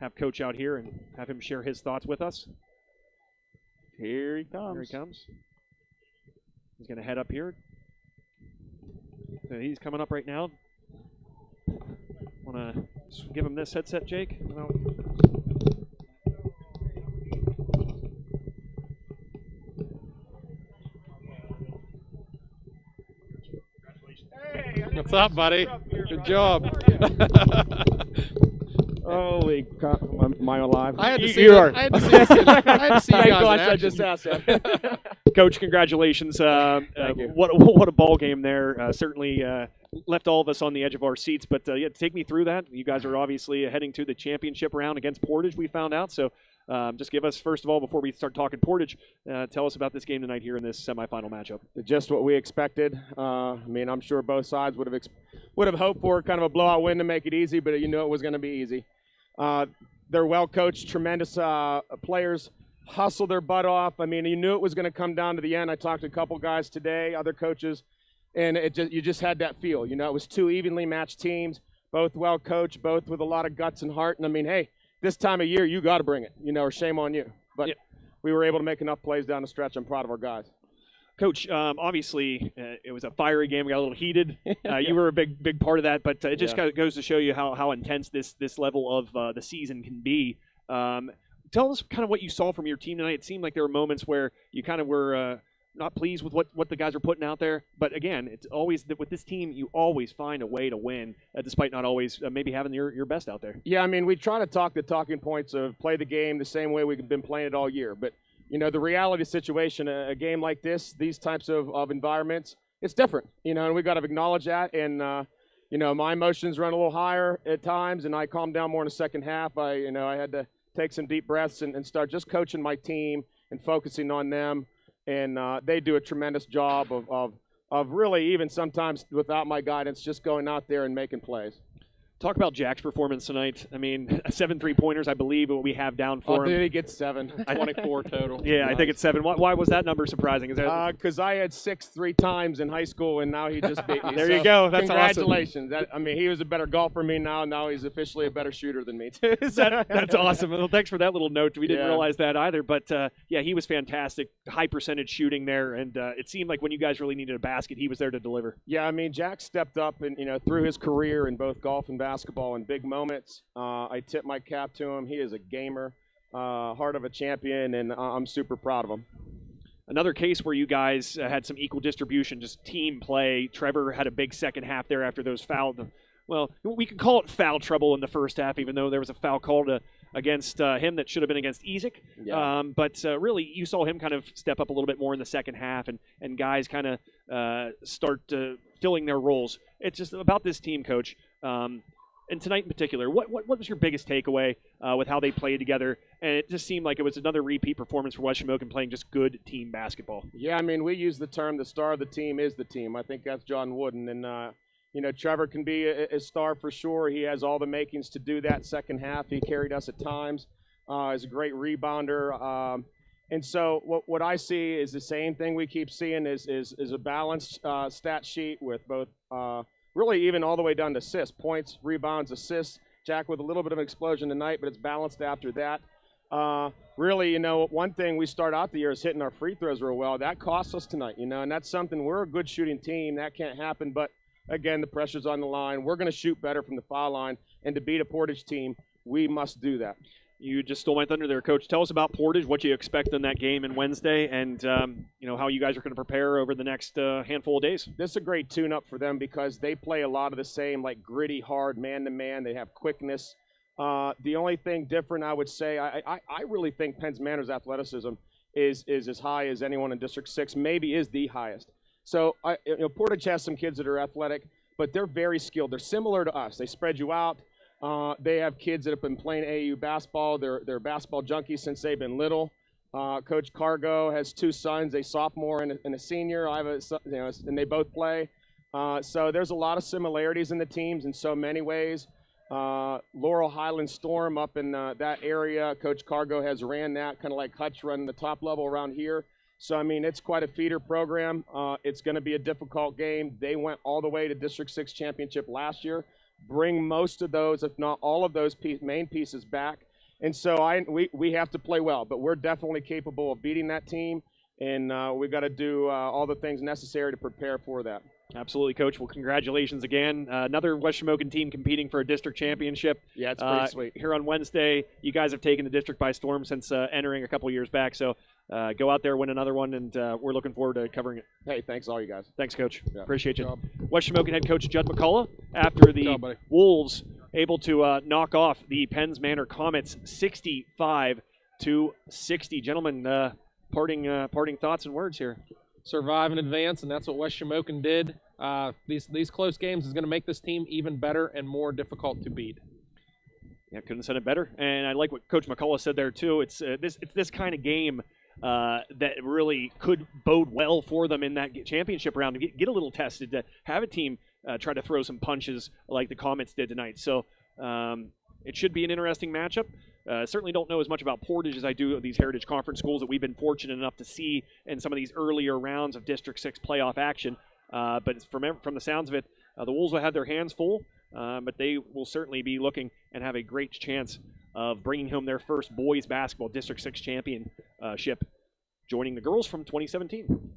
have Coach out here and have him share his thoughts with us. Here he comes. Here he comes. He's going to head up here. So he's coming up right now. Want to give him this headset, Jake? No. What's up, buddy? Good job. Holy crap. Am I alive? I had to see you you. are. I had to see you guys Thank in God I action. just asked that. Coach, congratulations. Thank you. What a ball game there. Certainly left all of us on the edge of our seats. But yeah, take me through that. You guys are obviously heading to the championship round against Portage, we found out. So just give us, first of all, before we start talking Portage, tell us about this game tonight here in this semifinal matchup. Just what we expected. I mean, I'm sure both sides would have hoped for kind of a blowout win to make it easy, but you knew it was going to be easy. They're well coached, tremendous players, hustle their butt off. I mean, you knew it was going to come down to the end. I talked to a couple guys today, other coaches, and you just had that feel. It was 2 evenly matched teams, both well coached, both with a lot of guts and heart. And I mean, hey, this time of year, you got to bring it, or shame on you. But yeah, we were able to make enough plays down the stretch. I'm proud of our guys. Coach, obviously it was a fiery game. We got a little heated. You were a big part of that, but it just kind of goes to show you how intense this level of the season can be. Tell us kind of what you saw from your team tonight. It seemed like there were moments where you kind of were not pleased with what the guys are putting out there. But again, it's always with this team, you always find a way to win, despite not always maybe having your best out there. Yeah, I mean, we try to talk the talking points of play the game the same way we've been playing it all year. But the reality situation, a game like this, these types of environments, it's different, and we've got to acknowledge that. And, my emotions run a little higher at times, and I calmed down more in the second half. I had to take some deep breaths and start just coaching my team and focusing on them. and they do a tremendous job of really, even sometimes without my guidance, just going out there and making plays. Talk about Jack's performance tonight. I mean, 7 3-pointers, I believe, what we have down for him. Did he get 7? 24 total. Yeah, Nice. I think it's 7. Why was that number surprising? Is that Because I had 6 3 times in high school, and now he just beat me. There So you go. That's awesome. congratulations. I mean, he was a better golfer than me now. Now he's officially a better shooter than me, too. That's awesome. Well, thanks for that little note. We didn't Yeah. realize that either. But, yeah, he was fantastic. High percentage shooting there. And it seemed like when you guys really needed a basket, he was there to deliver. Yeah, I mean, Jack stepped up and through his career in both golf and basketball in big moments. I tip my cap to him. He is a gamer, heart of a champion, and I'm super proud of him. Another case where you guys had some equal distribution, just team play. Trevor had a big second half there after those fouled. Well, we could call it foul trouble in the first half, even though there was a foul called against him that should have been against Ezek. Yeah. But really, you saw him kind of step up a little bit more in the second half, and guys kind of start filling their roles. It's just about this team, Coach. And tonight in particular, what was your biggest takeaway with how they played together? And it just seemed like it was another repeat performance for West Shamokin playing just good team basketball. Yeah, I mean, we use the term the star of the team is the team. I think that's John Wooden. And, Trevor can be a star for sure. He has all the makings to do that second half. He carried us at times. Is a great rebounder. And so what I see is the same thing we keep seeing is a balanced stat sheet with both really even all the way down to assists, points, rebounds, assists. Jack with a little bit of an explosion tonight, but it's balanced after that. Really, one thing we start out the year is hitting our free throws real well. That costs us tonight, and that's something. We're a good shooting team. That can't happen, but again, the pressure's on the line. We're going to shoot better from the foul line, and to beat a Portage team, we must do that. You just stole my thunder there, Coach. Tell us about Portage, what you expect in that game on Wednesday, and how you guys are going to prepare over the next handful of days. This is a great tune-up for them because they play a lot of the same, like gritty, hard, man-to-man. They have quickness. The only thing different, I would say, I really think Penns Manor's athleticism is as high as anyone in District 6, maybe is the highest. So Portage has some kids that are athletic, but they're very skilled. They're similar to us. They spread you out. They have kids that have been playing AAU basketball. They're basketball junkies since they've been little. Coach Cargo has 2 sons, a sophomore and a senior. I have a son, and they both play. So there's a lot of similarities in the teams in so many ways. Laurel Highland Storm up in that area. Coach Cargo has ran that, kind of like Hutch running the top level around here. So, I mean, it's quite a feeder program. It's going to be a difficult game. They went all the way to District 6 championship last year. Bring most of those, if not all of those main pieces back. And so we have to play well, but we're definitely capable of beating that team, and we've got to do all the things necessary to prepare for that. Absolutely, Coach. Well, congratulations again. Another West Shamokin team competing for a district championship. Yeah, it's pretty sweet. Here on Wednesday, you guys have taken the district by storm since entering a couple years back. So go out there, win another one, and we're looking forward to covering it. Hey, thanks all you guys. Thanks, Coach. Yeah. Appreciate you. Good job. West Shamokin head coach Judd McCullough after the job, buddy. Wolves able to knock off the Penns Manor Comets 65-60. Gentlemen, parting thoughts and words here. Survive and advance, and that's what West Shamokin did. These close games is going to make this team even better and more difficult to beat. Yeah, couldn't have said it better. And I like what Coach McCullough said there too. It's this kind of game that really could bode well for them in that championship round to get a little tested, to have a team try to throw some punches like the Comets did tonight. So it should be an interesting matchup. Certainly don't know as much about Portage as I do of these Heritage Conference schools that we've been fortunate enough to see in some of these earlier rounds of District 6 playoff action. But from the sounds of it, the Wolves will have their hands full, but they will certainly be looking and have a great chance of bringing home their first boys basketball District 6 championship, joining the girls from 2017.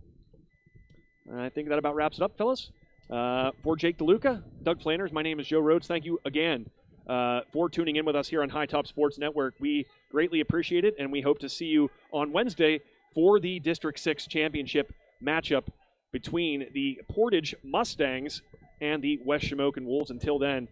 I think that about wraps it up, fellas. For Jake DeLuca, Doug Flanders, my name is Joe Rhodes. Thank you again for tuning in with us here on High Top Sports Network. We greatly appreciate it, and we hope to see you on Wednesday for the District 6 championship matchup between the Portage Mustangs and the West Shamokin Wolves. Until then,